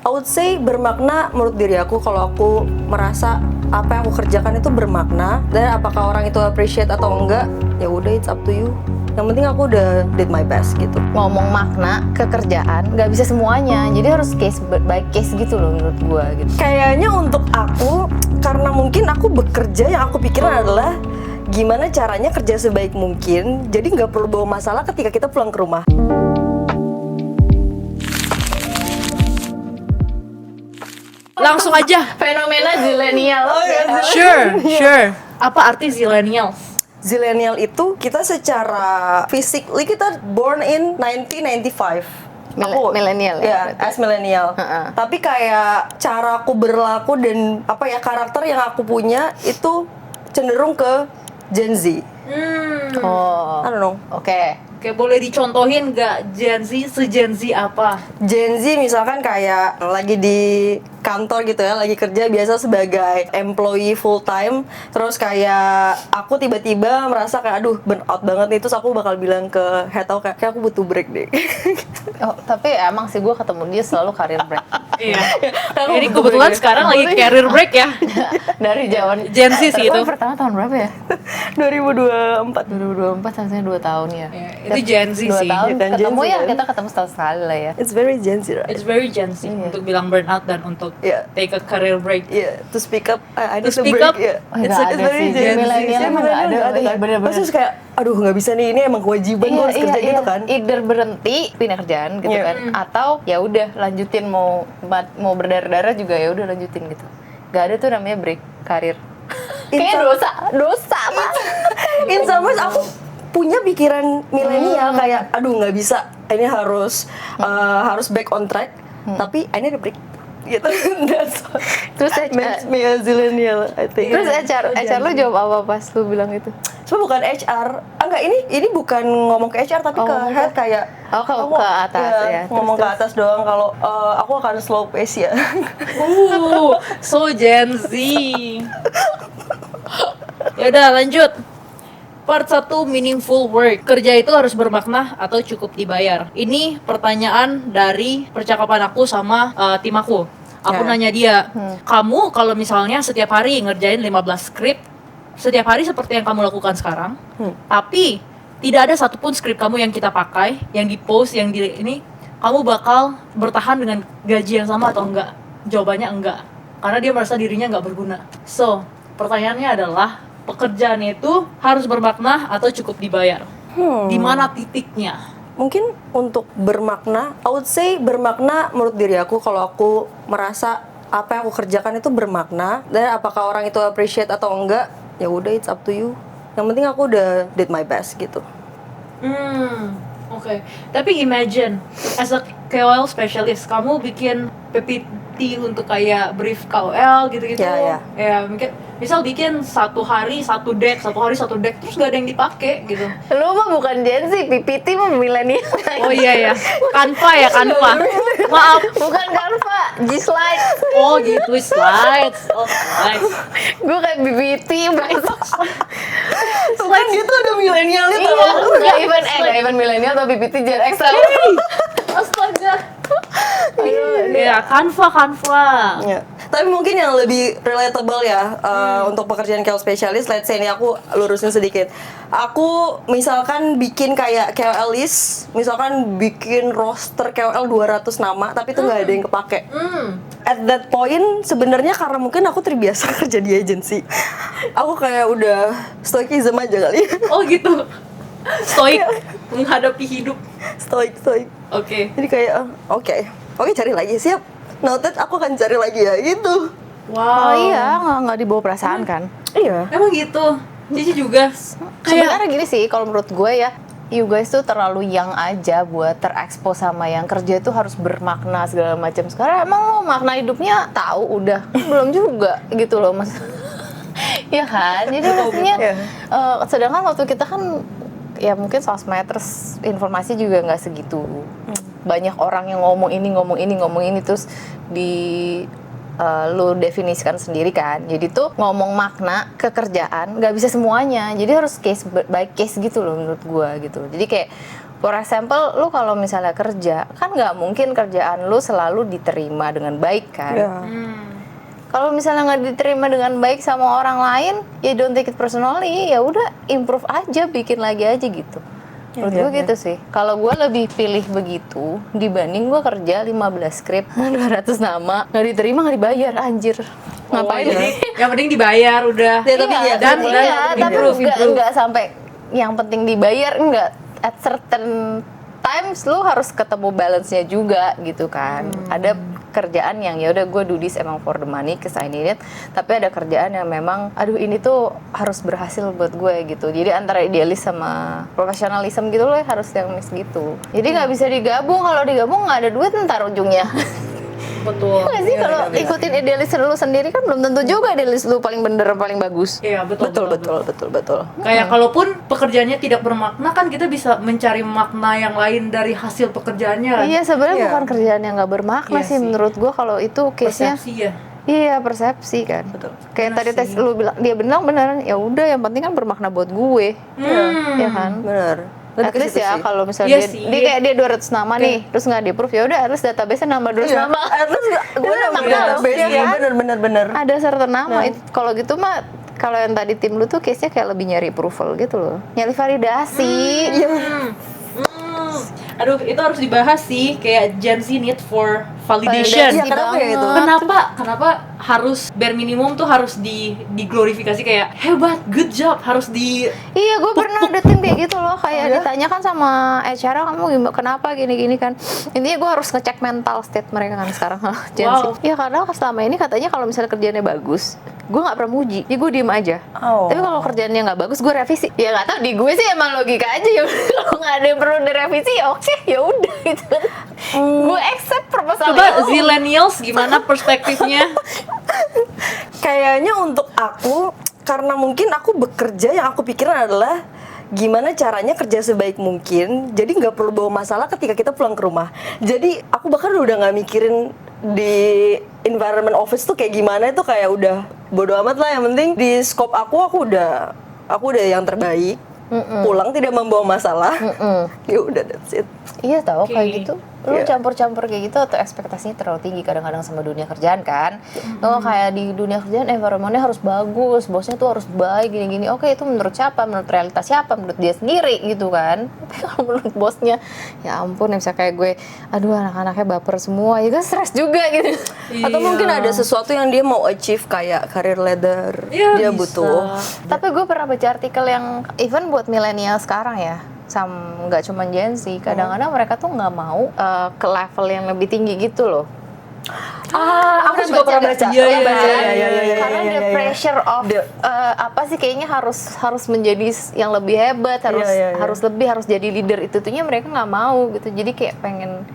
I would say bermakna menurut diri aku. Kalau aku merasa apa yang aku kerjakan itu bermakna, dan apakah orang itu appreciate atau enggak, ya udah, it's up to you. Yang penting aku udah did my best gitu. Ngomong makna ke kerjaan nggak bisa semuanya, jadi harus case by case gitu loh menurut gua gitu. Kayaknya untuk aku, karena mungkin aku bekerja, yang aku pikirin adalah gimana caranya kerja sebaik mungkin, jadi nggak perlu bawa masalah ketika kita pulang ke rumah. Langsung aja. Fenomena zilenial. Sure. Apa arti zillennial? Zillennial itu kita secara physically kita born in 1995. Millennial ya, as millennial. Tapi kayak cara aku berlaku dan apa ya, karakter yang aku punya itu cenderung ke Gen Z. Oh, I don't know. oke. Oke, boleh dicontohin nggak Gen Z, se-Gen Z apa? Gen Z misalkan kayak lagi di kantor gitu ya, lagi kerja biasa sebagai employee full time, terus kayak aku tiba-tiba merasa kayak aduh burn out banget nih, terus aku bakal bilang ke head aku kayak aku butuh break deh. Oh, tapi emang sih gue ketemu dia selalu career break. Iya. Aku Ini butuh kebetulan break ya. sekarang lagi career break ya. Dari zaman Gen Z sih itu. Pertama tahun berapa ya? 2024. 2024 harusnya 2 tahun ya. Iya, itu Gen Z 2 sih. tahun Kan Gen ketemu Z ya, kan? kita ketemu setahun sekali lah ya. It's very Gen Z, right? It's very Gen Z untuk bilang burnout dan untuk Iya. take a career break. Yeah, to speak up, I need To to speak break. up? Yeah. Oh, nggak ada sih. Gen Z. Millennial Iya, emang nggak ada. nggak Iya, kan? bener-bener. Terus kayak, aduh nggak bisa nih, ini emang kewajiban gue harus kerja gitu kan. Either berhenti pindah kerjaan gitu Iya. kan, atau ya udah lanjutin, mau berdarah-darah juga ya udah lanjutin gitu. Gak ada tuh namanya break karir. Kayaknya dosa Pak. In some ways aku punya pikiran milenial kayak, aduh nggak bisa, ini harus back on track, tapi I need a break. Gitu. That's what Terus makes me a zillennial, I think. Terus HR lu jawab apa pas lu bilang itu? Cuma bukan HR, enggak, ini bukan ngomong ke HR tapi ke head kayak ke atas ya. ngomong ke atas doang kalau aku akan slow pace ya. So Gen Z. Yaudah lanjut. Part 1, meaningful work. Kerja itu harus bermakna atau cukup dibayar? Ini pertanyaan dari percakapan aku sama tim aku. Aku nanya dia, kamu kalau misalnya setiap hari ngerjain 15 skrip, setiap hari seperti yang kamu lakukan sekarang, tapi tidak ada satupun skrip kamu yang kita pakai, yang di-post, yang di ini, kamu bakal bertahan dengan gaji yang sama atau enggak? Jawabannya enggak, karena dia merasa dirinya enggak berguna. So, pertanyaannya adalah, pekerjaan itu harus bermakna atau cukup dibayar? Di mana titiknya? Mungkin untuk bermakna, I would say bermakna menurut diri aku. Kalau aku merasa apa yang aku kerjakan itu bermakna, dan apakah orang itu appreciate atau enggak, ya udah, it's up to you. Yang penting aku udah did my best gitu. Oke. Tapi imagine, as a KOL specialist, kamu bikin PPT untuk kayak brief KOL gitu-gitu. Ya. Ya, mungkin misal bikin satu hari satu deck, terus gak ada yang dipakai gitu. Lu mah bukan Gen Z, PPT mah milenial. Oh iya ya, Canva ya, Canva. Maaf. Bukan Canva, G-Slide. Oh gitu, slides. Oh, slides. Gue kayak PPT bahasa. Selain gitu ada milenialnya tau. Iya, gak even milenial atau PPT Gen X. Astaga. Ya, Canva. Ya. Tapi mungkin yang lebih relatable ya untuk pekerjaan KOL spesialis, let's say ini aku lurusin sedikit. Aku misalkan bikin kayak KOL list, misalkan bikin roster KOL 200 nama, tapi itu nggak ada yang kepake. At that point, sebenarnya karena mungkin aku terbiasa kerja di agency, aku kayak udah stoicism aja kali. Oh gitu. Stoik menghadapi hidup. Stoik. Oke. Jadi kayak oke, cari lagi, siap. Noted, aku akan cari lagi ya, gitu. Wow. Oh iya, nggak dibawa perasaan kan? Iya. Emang gitu. Cici juga. Sebenarnya gini sih, kalau menurut gue ya, you guys tuh terlalu young aja buat terekspos sama yang kerja itu harus bermakna segala macam. Sekarang emang lo makna hidupnya tahu udah belum juga gitu loh mas. Ya kan, jadi maksudnya sedangkan waktu kita kan ya mungkin sosmed terus informasi juga nggak segitu. Banyak orang yang ngomong ini terus lu definisikan sendiri kan. Jadi tuh ngomong makna ke kerjaan nggak bisa semuanya. Jadi harus case by case gitu loh menurut gua gitu. Jadi kayak For example, lu kalau misalnya kerja, kan nggak mungkin kerjaan lu selalu diterima dengan baik kan. Ya. Kalau misalnya nggak diterima dengan baik sama orang lain, ya don't take it personally, ya udah improve aja, bikin lagi aja gitu. Menurut gue gitu sih. Kalau gue lebih pilih begitu dibanding gue kerja 15 skrip, 200 nama, nggak diterima, nggak dibayar, anjir. Ngapain jadi sih? yang penting dibayar udah. Ya, tapi Iya, dan tapi improve. nggak sampai yang penting dibayar, enggak. At certain times lu harus ketemu balance-nya juga gitu kan. Ada kerjaan yang ya udah gue do this emang for the money cause I need it, tapi ada kerjaan yang memang aduh ini tuh harus berhasil buat gue gitu. Jadi antara idealis sama profesionalisme gitu loh, harus yang mix gitu. Jadi nggak bisa digabung, kalau digabung nggak ada duit ntar ujungnya. Betul. Nggak sih, kalau ikutin idealis lu sendiri kan belum tentu juga idealis lu paling bener, paling bagus. Iya, Betul. Kayak kalaupun pekerjaannya tidak bermakna kan kita bisa mencari makna yang lain dari hasil pekerjaannya kan. Iya, sebenarnya Iya. bukan kerjaan yang nggak bermakna Iya sih sih. menurut gua, kalau itu case-nya. Persepsi ya. Iya, persepsi kan. Betul. Kayak Benar tadi tes sih. lu bilang, dia bilang beneran, ya udah yang penting kan bermakna buat gue. Ya kan? Benar. At least ya kalau misalnya Iya dia, sih. dia kayak dia 200 nama nih, terus nggak di-approve, ya udah at least database-nya nambah 200 Iya. nama. At least gue Itu nambah makna loh, database, ya kan? bener. Ada certain nama. Kalau gitu mah, kalau yang tadi tim lu tuh case-nya kayak lebih nyari approval gitu loh. Nyari validasi. Aduh, itu harus dibahas sih, kayak Gen Z need for validation. Validasi Iya, kenapa ya itu? Kenapa harus bare minimum tuh harus diglorifikasi kayak hebat, good job, harus di Iya, gue pernah ada tim kayak gitu loh, kayak ditanyakan sama HR, kamu gimana, kenapa gini-gini kan. Intinya gue harus ngecek mental state mereka kan sekarang. Gen Z. Wow. Iya, karena selama ini katanya kalau misalnya kerjaannya bagus, gue nggak pernah muji, ya gue diem aja. Oh. Tapi kalau kerjaannya nggak bagus, gue revisi. Ya nggak tahu, di gue sih emang logika aja ya. Kalau nggak ada yang perlu direvisi, ya oke, ya udah gitu. Gue accept proposal coba zillennials gimana perspektifnya? Kayaknya untuk aku, karena mungkin aku bekerja, yang aku pikirin adalah gimana caranya kerja sebaik mungkin, jadi nggak perlu bawa masalah ketika kita pulang ke rumah. Jadi aku bahkan udah nggak mikirin di environment office tuh kayak gimana, itu kayak udah bodo amat lah, yang penting di scope aku udah yang terbaik. Pulang tidak membawa masalah. Ya udah, that's it. Iya tahu Oke. kayak gitu. Lu Iya. campur-campur kayak gitu atau ekspektasinya terlalu tinggi kadang-kadang sama dunia kerjaan kan. Lo kayak di dunia kerjaan environment-nya harus bagus, bosnya tuh harus baik gini-gini. Oke, itu menurut siapa? Menurut realitas siapa? Menurut dia sendiri gitu kan. Tapi kalau menurut bosnya, ya ampun, ya misalnya kayak gue, aduh anak-anaknya baper semua, ya kan stres juga gitu. Atau mungkin ada sesuatu yang dia mau achieve kayak career ladder, Iya, dia bisa. butuh. Tapi gue pernah baca artikel yang even buat milenial sekarang ya, nggak cuma Gen Z, kadang-kadang mereka tuh nggak mau ke level yang lebih tinggi gitu loh. Aku juga pernah baca. Iya, iya, Baca, iya, iya, Karena iya, the iya. pressure of apa sih, kayaknya harus menjadi yang lebih hebat, harus Iya, iya. harus jadi leader, itunya mereka nggak mau gitu. Jadi kayak pengen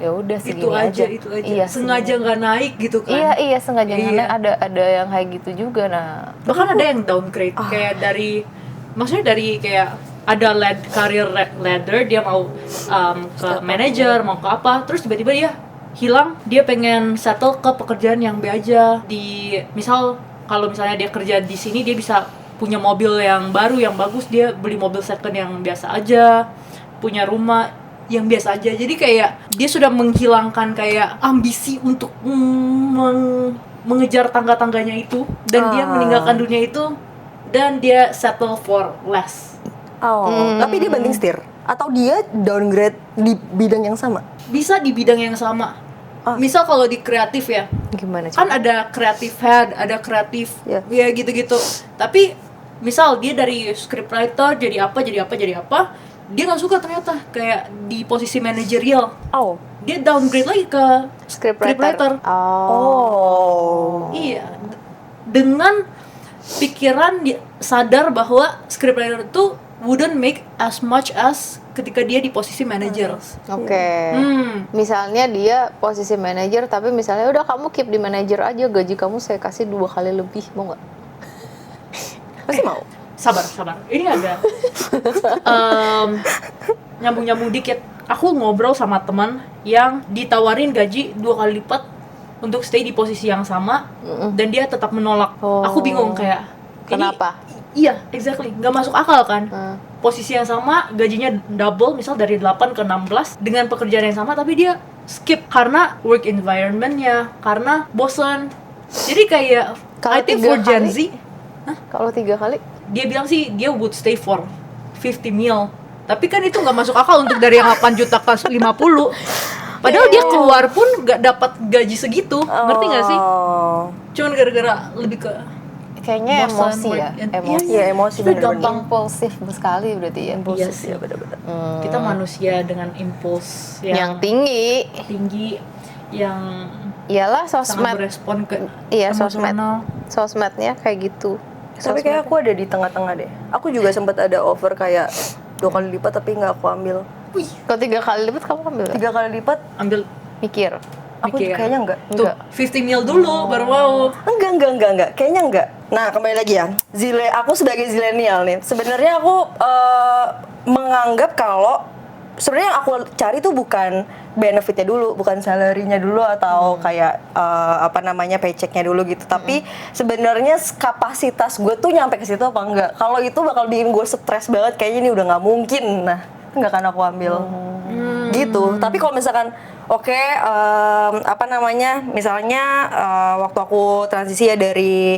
ya udah segini itu aja. Iya, Sengaja nggak naik gitu kan. Iya, sengaja Iya. nggak naik. Ada yang kayak gitu juga. Nah, Bahkan ada yang downgrade kayak maksudnya dari kayak ada career ladder, dia mau ke manager, mau ke apa, terus tiba-tiba dia hilang, dia pengen settle ke pekerjaan yang B aja. Misal kalau misalnya dia kerja di sini, dia bisa punya mobil yang baru yang bagus, dia beli mobil second yang biasa aja, punya rumah yang biasa aja. Jadi kayak dia sudah menghilangkan kayak ambisi untuk mengejar tangga-tangganya itu, dan dia meninggalkan dunia itu dan dia settle for less. Oh, tapi dia banting setir atau dia downgrade di bidang yang sama? Bisa di bidang yang sama. Misal kalau di kreatif ya, gimana kan ada kreatif head, ada kreatif Iya. ya gitu-gitu. Tapi misal dia dari scriptwriter jadi apa, dia nggak suka ternyata kayak di posisi manajerial. Oh. Dia downgrade lagi ke scriptwriter. Oh. Iya, dengan pikiran sadar bahwa scriptwriter itu wouldn't make as much as ketika dia di posisi manager. Oke. Misalnya dia posisi manajer, tapi misalnya udah kamu keep di manajer aja, gaji kamu saya kasih 2 kali lebih, mau nggak? Pasti mau. Sabar. Ini ada nyambung dikit. Aku ngobrol sama teman yang ditawarin gaji 2 kali lipat untuk stay di posisi yang sama, dan dia tetap menolak. Oh. Aku bingung kayak, Kenapa? Iya, exactly. Nggak masuk akal kan? Posisi yang sama, gajinya double, misal dari 8 ke 16 dengan pekerjaan yang sama, tapi dia skip karena work environment-nya, karena bosan. Jadi kayak Kalau I think 3 for Gen kali? Z, Kalau 3 kali? dia bilang sih dia would stay for 50 mil. Tapi kan itu nggak masuk akal untuk dari yang 8 juta ke 50. Padahal dia keluar pun nggak dapat gaji segitu. Ngerti nggak sih? Oh. Cuman gara-gara lebih ke Kayaknya bosan, emosi ya, work and- emosi. Iya, emosi Kita bener-bener. gampang. Impulsif sekali berarti ya. Iya sih. Ya benar-benar. Kita manusia dengan impuls Yang yang tinggi. tinggi, yang Iyalah sangat sosmed. berespon ke Iya, sosmed. emosional. Sosmednya kayak gitu. Tapi kayak aku ada di tengah-tengah deh. Aku juga sempat ada offer kayak 2 kali lipat tapi nggak aku ambil. Wih, Kalau 3 kali lipat kamu ambil? 3 kali lipat ambil Mikir. aku mikir. kayaknya enggak. Tuh, 50 mil dulu baru mau. Enggak. Kayaknya enggak. Nah, kembali lagi ya. Aku sebagai zilenial nih. Sebenarnya aku menganggap kalau sebenarnya yang aku cari tuh bukan benefitnya dulu, bukan salary-nya dulu atau kayak apa namanya paycheck-nya dulu gitu. Tapi sebenarnya kapasitas gue tuh nyampe ke situ apa enggak. Kalau itu bakal bikin gue stres banget, kayaknya ini udah nggak mungkin. Nah, nggak akan aku ambil. Gitu. Tapi kalau misalkan oke, apa namanya, misalnya waktu aku transisi ya dari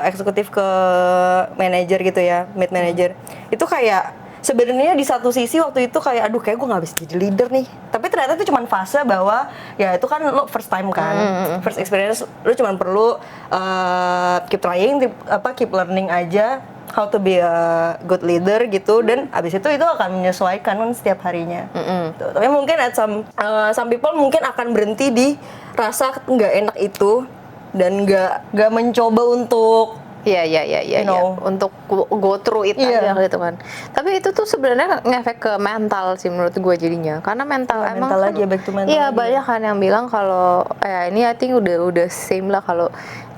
eksekutif ke manajer gitu ya, mid manager, itu kayak sebenarnya di satu sisi waktu itu kayak aduh kayak gue nggak bisa jadi leader nih, tapi ternyata itu cuma fase bahwa ya itu kan lo first time kan, first experience, lo cuma perlu keep trying, keep learning aja how to be a good leader gitu, dan abis itu akan menyesuaikan kan setiap harinya. Tuh. Tapi mungkin at some people mungkin akan berhenti di rasa nggak enak itu dan nggak mencoba untuk Iya, You know. untuk go through it Iya. aja gitu kan. Tapi itu tuh sebenarnya ngefek ke mental sih menurut gue jadinya. Karena mental emang mental kan, lagi ya, back to mental iya lagi. banyak kan yang bilang kalau ini I think udah same lah kalau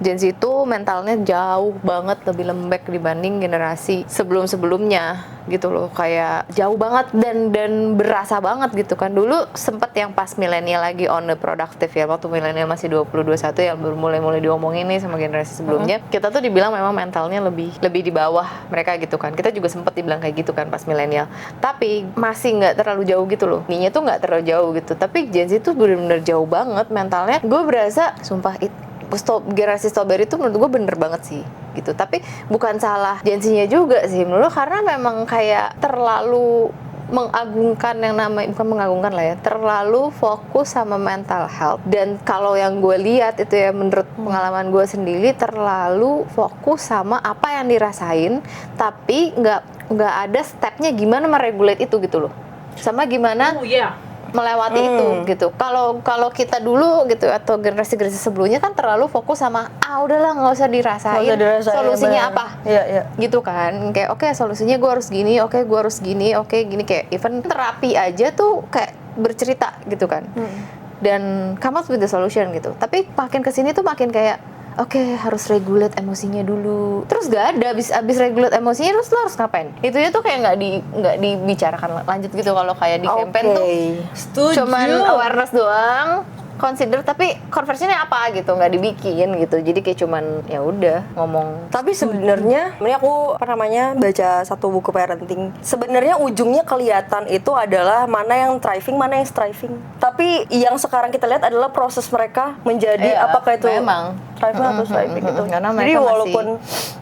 Gen Z itu mentalnya jauh banget lebih lembek dibanding generasi sebelum-sebelumnya gitu loh, kayak jauh banget dan berasa banget gitu kan. Dulu sempet yang pas milenial lagi on the productive ya, waktu milenial masih 20-21 yang baru mulai diomongin nih sama generasi sebelumnya, kita tuh dibilang memang mentalnya lebih di bawah mereka gitu kan. Kita juga sempet dibilang kayak gitu kan pas milenial, tapi masih nggak terlalu jauh gitu loh, ininya tuh nggak terlalu jauh gitu. Tapi Gen Z tuh bener-bener jauh banget mentalnya. Gue berasa sumpah generasi strawberry itu menurut gue bener banget sih gitu. Tapi bukan salah Gen Z-nya juga sih menurut gue, karena memang kayak terlalu mengagungkan yang namanya, bukan mengagungkan lah ya, terlalu fokus sama mental health. Dan kalau yang gue lihat itu ya, menurut pengalaman gue sendiri, terlalu fokus sama apa yang dirasain tapi nggak ada stepnya gimana meregulate itu gitu loh, sama gimana Oh iya. melewati itu gitu. Kalau kita dulu gitu atau generasi sebelumnya kan terlalu fokus sama udahlah nggak usah dirasain, solusinya bener. apa Iya. gitu kan, kayak oke, solusinya gue harus gini, oke gue harus gini, oke gini, kayak even terapi aja tuh kayak bercerita gitu kan, dan come up with the solution gitu. Tapi makin kesini tuh makin kayak oke, harus regulate emosinya dulu. Terus gak ada abis regulate emosinya terus lo harus ngapain? Itu tuh kayak nggak dibicarakan lanjut gitu. Kalau kayak di campaign tuh Setuju. cuman awareness doang, consider, tapi conversionnya apa gitu, nggak dibikin gitu. Jadi kayak cuman ya udah ngomong. Tapi sebenarnya ini aku baca satu buku parenting. Sebenarnya ujungnya kelihatan itu adalah mana yang thriving, mana yang striving. Tapi yang sekarang kita lihat adalah proses mereka menjadi Iya, apakah itu memang. thriving atau striving gitu. Karena Jadi mereka walaupun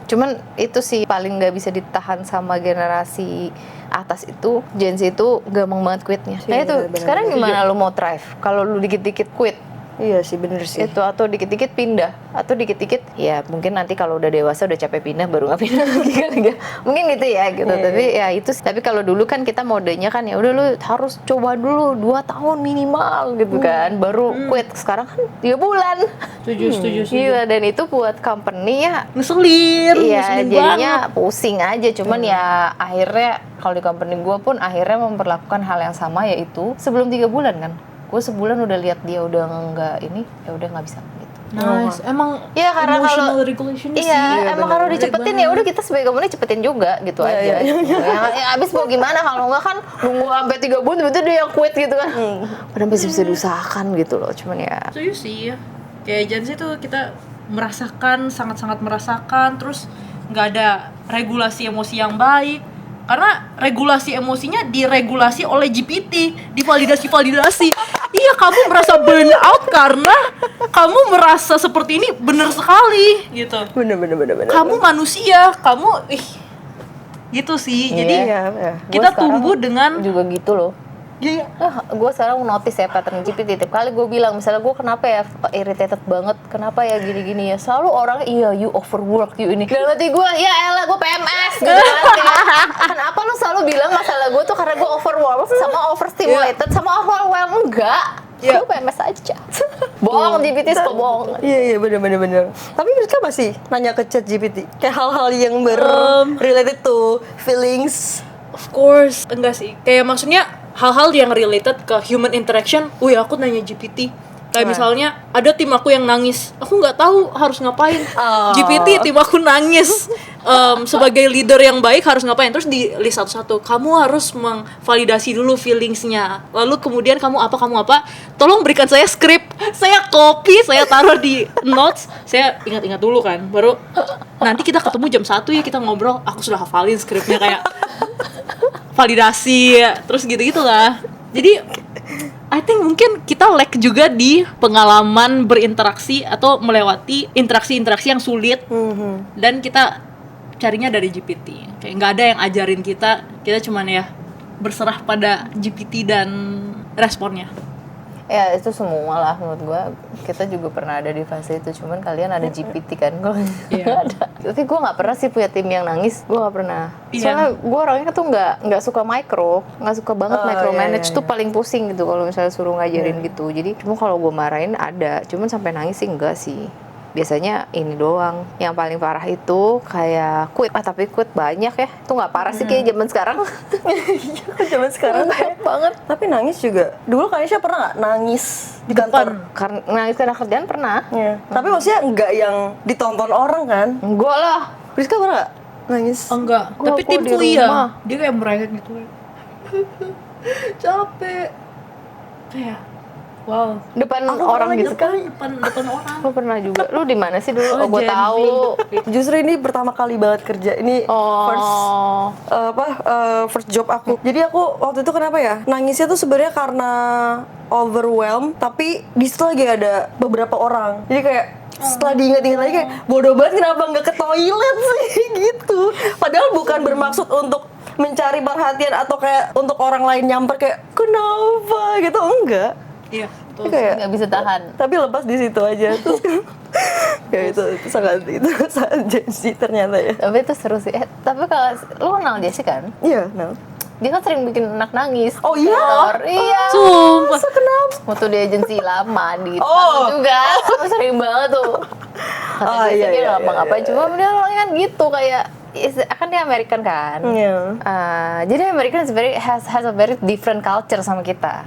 cuman itu sih paling nggak bisa ditahan sama generasi atas itu, Gen Z itu gampang banget quitnya. Nah itu bener-bener. sekarang gimana lu mau thrive kalau lu dikit-dikit quit iya sih, bener sih. itu, atau dikit-dikit pindah, atau dikit-dikit ya mungkin nanti kalau udah dewasa udah capek pindah baru nggak pindah lagi kali ya, mungkin gitu ya gitu. Tapi ya itu, tapi kalau dulu kan kita modenya kan ya udah lu harus coba dulu 2 tahun minimal gitu kan baru quit. Sekarang kan 3 bulan. Setuju. Gila, dan itu buat company ya Ngeselin, iya, ngeselin jadinya banget. pusing aja. Cuman ya akhirnya kalau di company gue pun akhirnya memperlakukan hal yang sama, yaitu sebelum 3 bulan kan, gue sebulan udah lihat dia udah nggak ini, ya udah nggak bisa gitu. Nice. Emang Iya, karena emotional kalau regulation iya, emang kalau dicepetin ya udah kita sebagai company cepetin juga gitu aja. Ya, abis mau gimana kalau nggak kan nunggu sampai 3 bulan tiba-tiba dia yang quit gitu kan. Padahal masih bisa diusahakan gitu loh. Cuman ya Setuju sih ya. Kayak Gen Z tuh kita merasakan, sangat-sangat merasakan, terus nggak ada regulasi emosi yang baik. Karena regulasi emosinya diregulasi oleh GPT, divalidasi. Iya, kamu merasa burn out karena kamu merasa seperti ini benar sekali gitu. Bener. Kamu manusia, kamu gitu sih. Jadi Iya. kita Gua sekarang tumbuh dengan juga gitu loh. Iya. Gue sekarang notice ya pattern GPT. Tiap kali gue bilang, misalnya gue kenapa ya irritated banget, kenapa ya gini-gini ya, selalu orang iya you overwork you ini. Dan nanti gue ya elah gue PMS gitu kan. Kayak, kenapa lu selalu bilang masalah gue tuh karena gue overwork sama overstimulated sama overwhelmed? Enggak. Iya. Gue PMS aja. Bohong GPT suka bohong. Iya bener. Tapi Rizka masih nanya ke chat GPT kayak hal-hal yang related to feelings. Of course, enggak sih. Kayak maksudnya hal-hal yang related ke human interaction. Aku nanya GPT. Kayak misalnya ada tim aku yang nangis, aku nggak tahu harus ngapain. GPT tim aku nangis. Sebagai leader yang baik harus ngapain? Terus di list satu-satu. Kamu harus memvalidasi dulu feelingsnya. Lalu kemudian kamu apa? Tolong berikan saya skrip. Saya copy, saya taruh di notes. Saya ingat-ingat dulu kan. Baru nanti kita ketemu jam 1 ya kita ngobrol. Aku sudah hafalin skripnya kayak validasi, terus gitu-gitu lah. Jadi I think mungkin kita lack juga di pengalaman berinteraksi atau melewati interaksi-interaksi yang sulit. Dan kita carinya dari GPT. Kayak nggak ada yang ajarin kita cuman ya berserah pada GPT dan responnya. Ya itu semua lah menurut gue. Kita juga pernah ada di fase itu, cuman kalian ada GPT kan, gue nggak ada. Tapi gue nggak pernah sih punya tim yang nangis, gue nggak pernah. Soalnya gue orangnya tuh nggak suka nggak suka banget micromanage tuh paling pusing gitu kalau misalnya suruh ngajarin gitu. Jadi cuma kalau gue marahin ada, cuman sampai nangis sih enggak sih. Biasanya ini doang. Yang paling parah itu kayak quit. Tapi quit banyak ya. Itu nggak parah sih kayak zaman sekarang. Zaman sekarang banyak banget. Tapi nangis juga. Dulu Kanisha pernah nggak nangis di kantor? Karena nangis karena kerjaan pernah. Iya. Tapi maksudnya nggak yang ditonton orang kan? Enggak lah. Rizka pernah nggak nangis? Enggak, Gua tapi di timku rumah. iya. Dia kayak merengek gitu. Capek. Kayak wow. Depan orang gitu kan. Depan orang. Lu pernah juga. Lu di mana sih dulu? Oh, gue Gen Z. tahu. Justru ini pertama kali banget kerja. Ini first job aku. Jadi aku waktu itu kenapa ya? Nangisnya tuh sebenarnya karena overwhelmed, tapi di situ lagi ada beberapa orang. Jadi kayak setelah diingat-ingat lagi kayak bodoh banget kenapa nggak ke toilet sih gitu. Padahal bukan bermaksud untuk mencari perhatian atau kayak untuk orang lain nyamper kayak kenapa gitu, enggak. Iya, betul. Kayak Nggak bisa tahan. tapi lepas di situ aja terus kayak itu sangat Gen Z ternyata ya. Tapi itu seru sih. Tapi kalau lu kenal Jessie kan? Iya, nah. Dia kan sering bikin anak nangis. Oh iya? Iya. Sumpah. Kenapa? Waktu di agensi lama di Oh. juga. Sering banget tuh. Kata Oh, Jessie iya, dia iya, nggak ngapain. Cuma dia orangnya kan gitu kayak kan dia American kan. Iya. Jadi American has a very different culture sama kita.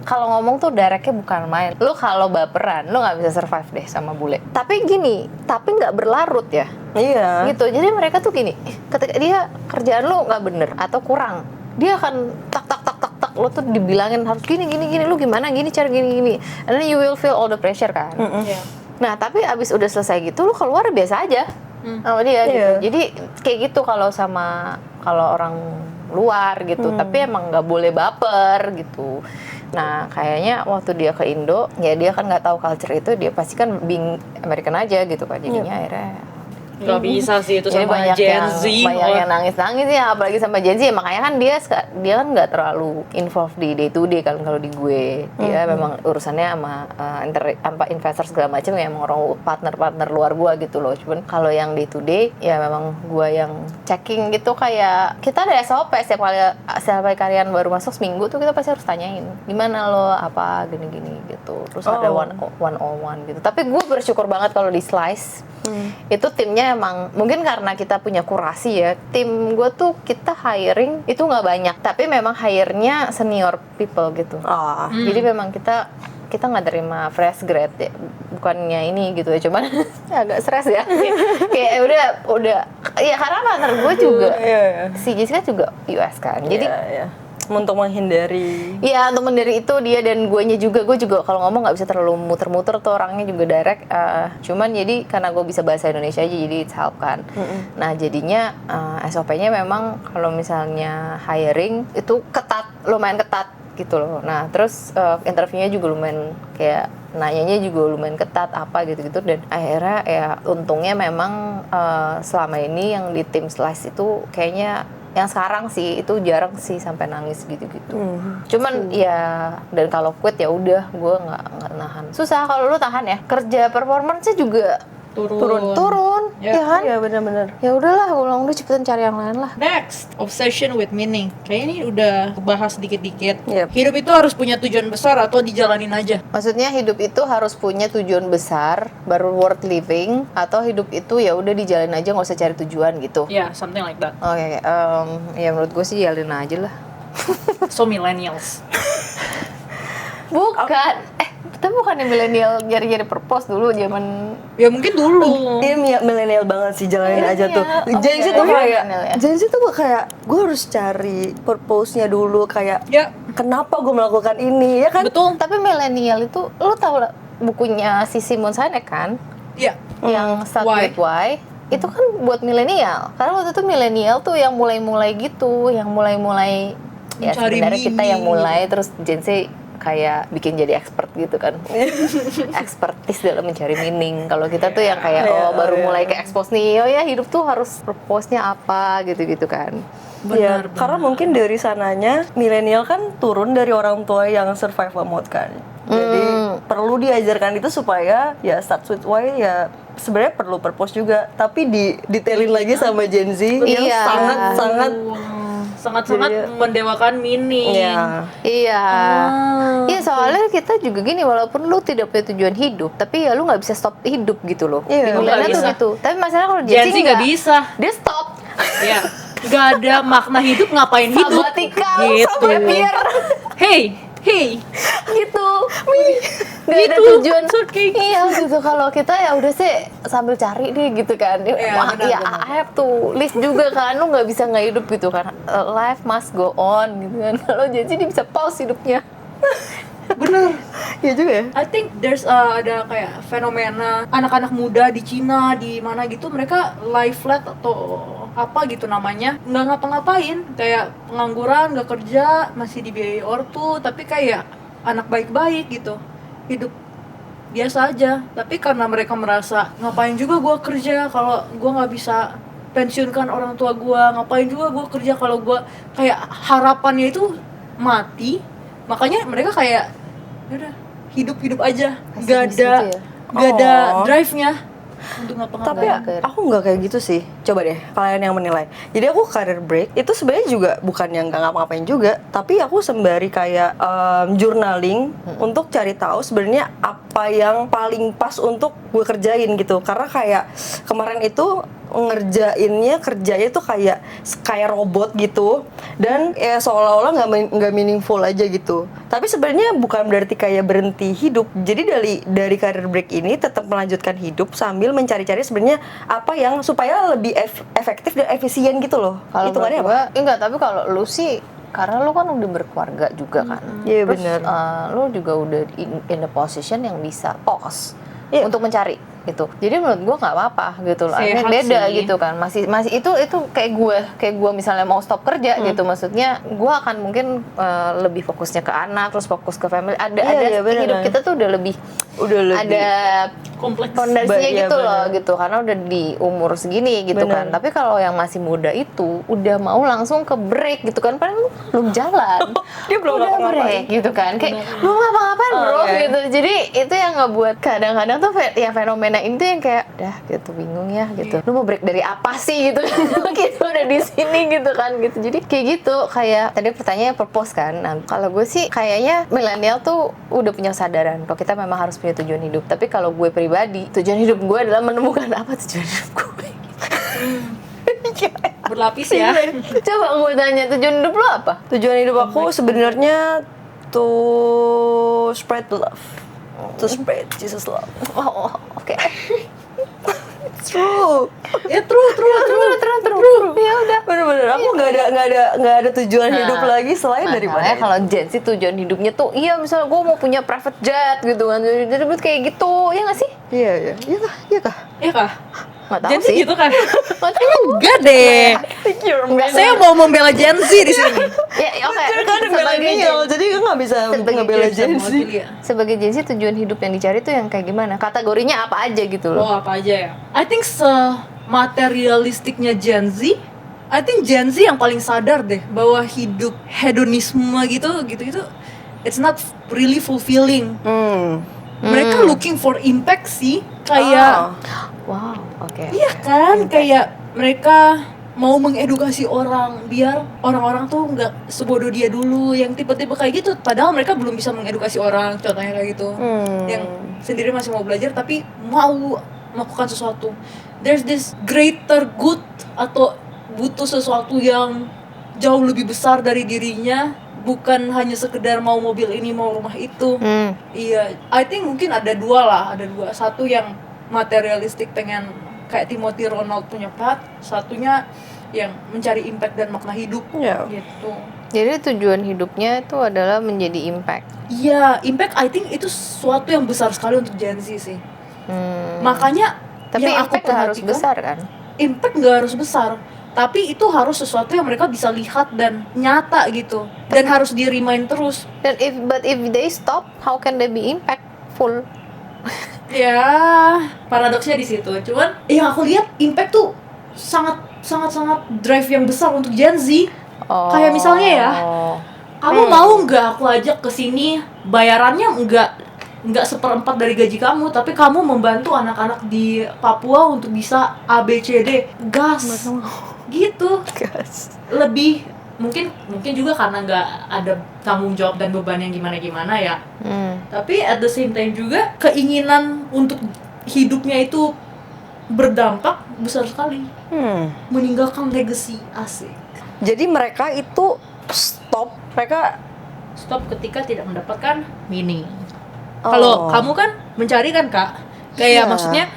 Kalau ngomong tuh directnya bukan main. Lu kalau baperan, lu nggak bisa survive deh sama bule. Tapi gini, tapi nggak berlarut ya. Iya. Gitu. Jadi mereka tuh gini, ketika dia kerjaan lu nggak bener atau kurang, dia akan tak lu tuh dibilangin harus gini lu gimana gini cara gini and then you will feel all the pressure kan. Iya. Nah tapi abis udah selesai gitu lu keluar biasa aja sama dia gitu. Iya. Jadi kayak gitu kalau orang luar gitu. Tapi emang nggak boleh baper gitu. Nah kayaknya waktu dia ke Indo ya dia kan nggak tahu culture itu, dia pasti kan being American aja gitu kan. Jadinya akhirnya Gak bisa sih itu jadi sama Gen Z. banyak yang nangis ya, apalagi sama Gen Z ya. Makanya kan dia kan nggak terlalu involved di day to day kan. Kalau di gue dia memang urusannya sama investor segala macam ya, emang orang partner luar gue gitu loh. Cuman kalau yang day to day ya memang gue yang checking gitu. Kayak kita ada SOP setiap kali karyawan baru masuk seminggu tuh kita pasti harus tanyain gimana lo apa gini gitu. Terus ada one on one gitu. Tapi gue bersyukur banget kalau di Slice itu timnya emang mungkin karena kita punya kurasi ya. Tim gue tuh kita hiring itu nggak banyak, tapi memang hire-nya senior people gitu. Jadi memang kita nggak terima fresh grad ya, bukannya ini gitu ya, cuman agak stres ya. Kayak udah ya karena partner gue juga si Jessica juga US kan, jadi Untuk menghindari. Iya, untuk menghindari itu dia dan gue juga kalau ngomong nggak bisa terlalu muter-muter tuh, orangnya juga direct. Cuman jadi karena gue bisa bahasa Indonesia aja jadi it's help kan. Nah jadinya SOP-nya memang kalau misalnya hiring itu lumayan ketat gitu loh. Nah terus interviewnya juga lumayan kayak nanyanya juga lumayan ketat apa gitu-gitu, dan akhirnya ya untungnya memang selama ini yang di tim slice itu kayaknya yang sekarang sih itu jarang sih sampai nangis gitu-gitu. Cuman ya, dan kalau quit ya udah gue nggak nahan. Susah kalau lu tahan ya. Kerja performance-nya juga turun, Ya. ya kan? Iya benar-benar. Ya udahlah, gue bilang udah cepetan cari yang lain lah. Next, obsession with meaning. Kayaknya ini udah bahas dikit-dikit. Yep. Hidup itu harus punya tujuan besar atau dijalanin aja? Maksudnya hidup itu harus punya tujuan besar baru worth living, atau hidup itu ya udah dijalin aja nggak usah cari tujuan gitu. Ya, something like that. Oke, ya menurut gue sih jalin aja lah. So millennials. Bukan, kita bukannya milenial nyari-nyari purpose dulu zaman. Ya mungkin dulu. Ini milenial banget sih, jalanin aja tuh. Millennial. Gen Z Oke, tuh kayak, millennial ya. Gen Z tuh kayak gue harus cari purpose-nya dulu, kayak Ya, kenapa gue melakukan ini, ya kan? betul. Tapi milenial itu, lo tau lah bukunya si Simon Sinek kan, Ya. yang Start Why? With Why, itu kan buat milenial. Karena waktu itu milenial tuh yang mulai-mulai gitu, yang mulai-mulai ya Mencari sebenarnya kita yang meaning. mulai, terus Gen Z kayak bikin jadi expert gitu kan. Expertise dalam mencari meaning. Kalau kita tuh yang kayak baru mulai ke expose nih, oh ya hidup tuh harus purpose-nya apa gitu-gitu kan. Iya, karena mungkin dari sananya milenial kan turun dari orang tua yang survival mode kan. Jadi perlu diajarkan itu supaya ya start with why ya sebenarnya perlu purpose juga, tapi detailin lagi sama Gen Z yang Iya. Sangat-sangat Jadi- mendewakan meaning. Iya. Iya, iya soalnya kita juga gini, walaupun lu tidak punya tujuan hidup, tapi ya lu nggak bisa stop hidup gitu loh. Iya, Di nggak milenial tuh bisa. gitu. Tapi masalah kalau Gen Z nggak bisa. Dia stop. Ya. Gak ada makna hidup, ngapain hidup? Sabbatical, Gitu. happyer, Hey. gitu. Gak ada Gitu. tujuan. It's okay. Iya gitu. Kalau kita ya udah sih sambil cari deh gitu kan. Iya, Wah, benar, ya benar. I have to list juga kan. Lu nggak bisa nggak hidup gitu kan. Life must go on gitu kan. Kalau jadi dia bisa pause hidupnya. Bener. Iya juga ya. I think there's ada kayak fenomena anak-anak muda di Cina, di mana gitu, mereka life flat atau apa gitu namanya, nggak ngapa-ngapain, kayak pengangguran, nggak kerja, masih dibiayai ortu, tapi kayak anak baik-baik gitu, hidup biasa aja. Tapi karena mereka merasa ngapain juga gua kerja kalau gua nggak bisa pensiunkan orang tua gua, ngapain juga gua kerja kalau gua kayak harapannya itu mati, makanya mereka kayak udah hidup aja, nggak Pesimis ada gitu ya? nggak ada Oh. drive-nya untuk Tapi ngapa-ngapain. aku nggak kayak gitu sih. Coba deh kalian yang menilai. Jadi aku career break itu sebenarnya juga bukan yang nggak ngapa-ngapain juga, tapi aku sembari kayak journaling untuk cari tahu sebenarnya apa yang paling pas untuk gue kerjain gitu. Karena kayak kemarin itu kerjanya tuh kayak robot gitu, dan ya seolah-olah nggak meaningful aja gitu. Tapi sebenarnya bukan berarti kayak berhenti hidup. Jadi dari career break ini tetap melanjutkan hidup sambil mencari-cari sebenarnya apa yang supaya lebih efektif dan efisien gitu loh. Kalau Hitungannya menurut gua, enggak, tapi kalau lu sih karena lu kan udah berkeluarga juga kan. Iya, Terus, bener. lu juga udah in the position yang bisa pause Iya. untuk mencari gitu. Jadi menurut gua nggak apa-apa gitu loh. Sehat Beda sih. gitu kan. Masih itu kayak gue misalnya mau stop kerja gitu. Maksudnya gua akan mungkin lebih fokusnya ke anak, terus fokus ke family. Iya, bener, hidup bener. kita tuh udah lebih Ada Kompleks. fondasinya Iya, gitu loh bener. gitu, karena udah di umur segini gitu Bener. kan. Tapi kalau yang masih muda itu udah mau langsung ke break gitu kan, padahal lu belum jalan. Dia belum udah ngapa-ngapain. break gitu kan, kayak belum ngapa-ngapain bro Oke. gitu. Jadi itu yang ngebuat kadang-kadang tuh ya fenomena ini tuh yang kayak dah gitu bingung ya gitu. Lu mau break dari apa sih gitu kan? Kita udah di sini gitu kan gitu. Jadi kayak gitu, kayak tadi pertanyaannya purpose kan. Nah, kalau gue sih kayaknya milenial tuh udah punya kesadaran kalau kita memang harus punya tujuan hidup. Tapi kalau gue pribadi, tujuan hidup gue adalah menemukan apa tujuan hidup gue. Berlapis ya. Coba gue tanya, tujuan hidup lo apa? tujuan hidup aku sebenarnya to spread love. To spread Jesus love. Oh, oke. True. Ya true. Ya udah. Bener-bener, aku nggak ada tujuan Nah, hidup lagi selain daripada masalahnya kalau Gen Z tujuan hidupnya tuh, iya misalnya gue mau punya private jet gitu kan, jadi kayak gitu, ya nggak sih? Iya kah? Iya kah? Nggak tahu Gen Z sih. gitu kan? Nggak tahu. Enggak deh. Enggak. Saya mau membela Gen Z di sini. Ya oke. Kan ada milenial, jadi kan nggak bisa ngebela Gen Z. Sebagai Gen Z tujuan hidup yang dicari tuh yang kayak gimana? Kategorinya apa aja gitu loh? Oh, apa aja ya? I think materialistiknya Gen Z, I think Gen Z yang paling sadar deh bahwa hidup hedonisme gitu it's not really fulfilling. Mereka looking for impact sih, kayak Wow, oke. iya kan, kayak mereka mau mengedukasi orang biar orang-orang tuh nggak sebodoh dia dulu, yang tipe-tipe kayak gitu. Padahal mereka belum bisa mengedukasi orang, contohnya kayak gitu. Yang sendiri masih mau belajar tapi mau melakukan sesuatu. There's this greater good atau butuh sesuatu yang jauh lebih besar dari dirinya, bukan hanya sekedar mau mobil ini, mau rumah itu. Iya, I think mungkin ada dua. Satu yang materialistik, pengen kayak Timothy Ronald punya path, satunya yang mencari impact dan makna hidup. Gitu. Jadi tujuan hidupnya itu adalah menjadi impact. Iya, impact I think itu sesuatu yang besar sekali untuk Gen Z sih. Makanya Tapi yang aku impact nggak harus perhatikan, besar kan? impact nggak harus besar, tapi itu harus sesuatu yang mereka bisa lihat dan nyata gitu, dan harus di remind terus. Dan if they stop, how can they be impactful? Ya, paradoksnya di situ. Cuman yang aku lihat impact tuh sangat drive yang besar untuk Gen Z. Kayak misalnya ya, kamu mau nggak aku ajak ke sini, bayarannya nggak seperempat dari gaji kamu, tapi kamu membantu anak-anak di Papua untuk bisa A B C D, gas gitu. Lebih mungkin juga karena nggak ada tanggung jawab dan beban yang gimana ya. Tapi at the same time juga keinginan untuk hidupnya itu berdampak besar sekali, meninggalkan legacy. Asik. Jadi mereka itu stop Ketika tidak mendapatkan meaning. Kalau kamu kan mencari kan Kak, kayak maksudnya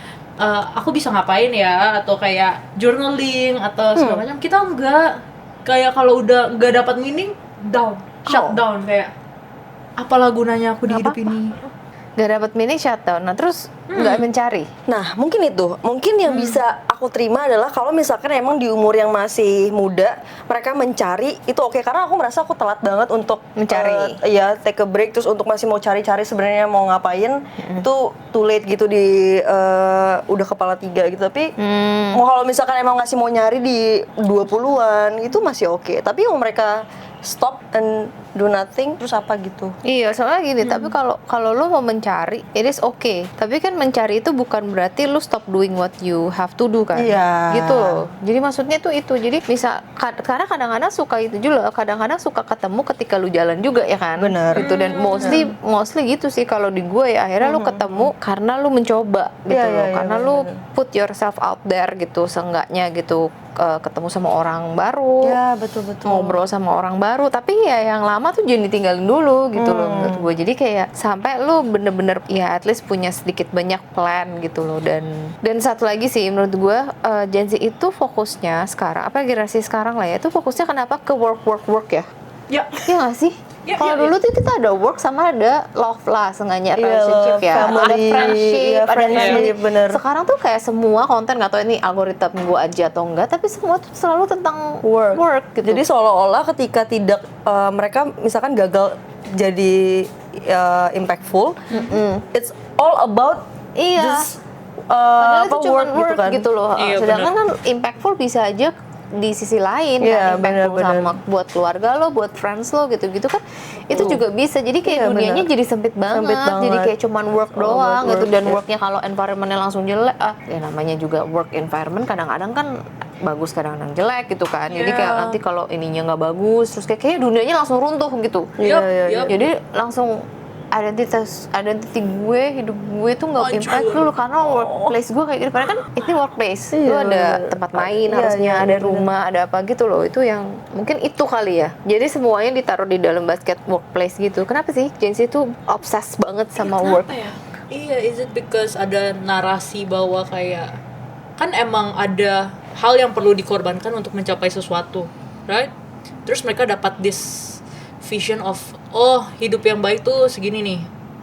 aku bisa ngapain ya, atau kayak journaling atau segala macam. Kita enggak, kayak kalau udah nggak dapat meaning, shut down, kayak apalah gunanya aku di hidup ini. Gak dapat meaning, shutdown. Nah terus nggak mencari. Nah, mungkin yang bisa aku terima adalah kalau misalkan emang di umur yang masih muda mereka mencari itu oke, karena aku merasa aku telat banget untuk Mencari. take a break, terus untuk masih mau cari-cari sebenarnya mau ngapain itu too late gitu di udah kepala 3 gitu. Tapi mau kalau misalkan emang masih mau nyari di 20-an itu masih oke. Tapi mau mereka stop and do nothing terus apa gitu. Iya, soalnya gini, tapi kalau lu mau mencari, it is okay. Tapi kan mencari itu bukan berarti lu stop doing what you have to do kan. Iya. Gitu loh. Jadi maksudnya tuh itu. Jadi bisa karena kadang-kadang suka itu juga, kadang-kadang suka ketemu ketika lu jalan juga ya kan. Bener. Gitu, dan mostly gitu sih kalau di gue ya, akhirnya lu ketemu karena lu mencoba gitu Iya, loh. iya, Karena bener. lu put yourself out there gitu, seenggaknya gitu, ketemu sama orang baru. Ya, betul. Ngobrol sama orang baru, tapi ya yang lama tuh jangan ditinggalin dulu gitu loh menurut gue. Jadi kayak sampai lu bener-bener ya at least punya sedikit banyak plan gitu loh. Dan satu lagi sih menurut gue, Gen Z itu fokusnya sekarang, apa generasi sekarang lah ya, itu fokusnya kenapa ke work ya. Ya. Iya nggak sih? Ya, Kalau ya, dulu tuh kita ada work sama ada love lah, sengaja Iya, relationship ya, family, ada friendship, iya, ada friendship, family. bener. Sekarang tuh kayak semua konten, nggak tahu ini algoritma gue aja atau enggak, tapi semua tuh selalu tentang work gitu. Jadi seolah-olah ketika tidak mereka misalkan gagal jadi impactful, it's all about iya. just Padahal itu cuma work kan. gitu loh. Iya, Sedangkan kan impactful bisa aja di sisi lain Iya, kan, impactful bener. sama buat keluarga lo, buat friends lo gitu-gitu kan, itu juga bisa. Jadi kayak Iya, dunianya bener. jadi sempit banget. Banget. Jadi kayak cuman work Oh, doang work, gitu, dan iya. worknya kalau environmentnya langsung jelek, ya namanya juga work environment kadang-kadang kan bagus, kadang-kadang jelek gitu kan. Jadi kayak Iya. nanti kalau ininya nggak bagus, terus kayak dunianya langsung runtuh gitu. Iya. Jadi langsung identity gue, hidup gue tuh nggak Hancur. impact dulu karena workplace gue kayak gitu. Karena kan ini workplace, Iya, lu ada bener. tempat main, Iya, harusnya iya, ada bener. rumah, ada apa gitu loh. Itu yang mungkin itu kali ya. Jadi semuanya ditaruh di dalam basket workplace gitu. Kenapa sih Gen Z tuh obses banget sama work? Kenapa ya? Iya, is it because ada narasi bahwa kayak kan emang ada hal yang perlu dikorbankan untuk mencapai sesuatu, right? Terus mereka dapat this vision of, oh hidup yang baik tuh segini nih,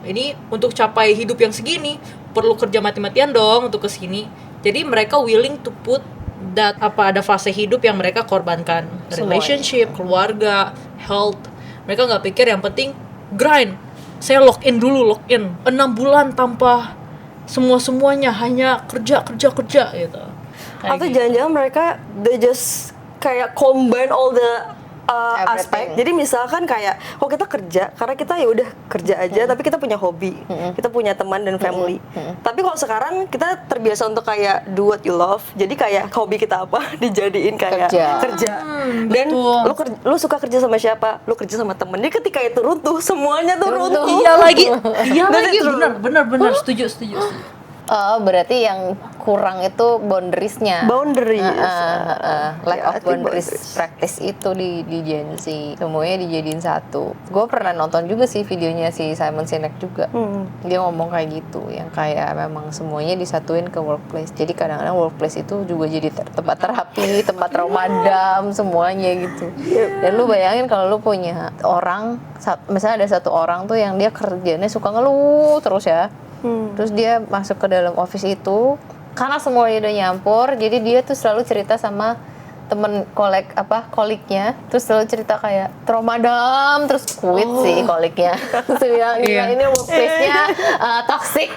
ini untuk capai hidup yang segini perlu kerja mati-matian dong untuk kesini. Jadi mereka willing to put that, ada fase hidup yang mereka korbankan, relationship, keluarga, health. Mereka nggak pikir, yang penting grind. Saya lock in 6 bulan tanpa semuanya, hanya kerja gitu. Kayak Atau gitu. jangan-jangan mereka they just kayak combine all the aspek. Everything. Jadi misalkan kayak kok kita kerja karena kita ya udah kerja aja, tapi kita punya hobi, kita punya teman dan family. Tapi kalau sekarang kita terbiasa untuk kayak do what you love. Jadi kayak hobi kita apa dijadiin kayak kerja. Dan betul. lu suka kerja sama siapa? Lu kerja sama temen. Jadi ketika itu runtuh, semuanya tuh runtuh. Iya lagi True. benar setuju. Oh, berarti yang kurang itu boundariesnya. Boundaries. Lack Ya, I of think boundaries boundaries. practice itu di Gen Z. Semuanya dijadiin satu. Gue pernah nonton juga sih videonya si Simon Sinek juga. Dia ngomong kayak gitu, yang kayak memang semuanya disatuin ke workplace. Jadi kadang-kadang workplace itu juga jadi tempat terapi, tempat Ramadan, semuanya gitu. Dan lu bayangin kalau lu punya orang, misalnya ada satu orang tuh yang dia kerjanya suka ngeluh terus ya. Terus dia masuk ke dalam office itu, karena semuanya udah nyampur, jadi dia tuh selalu cerita sama temen koliknya, terus selalu cerita kayak Ramadan, terus quit sih koliknya. Terus dia bilang, "Gila, ini workplace-nya toxic."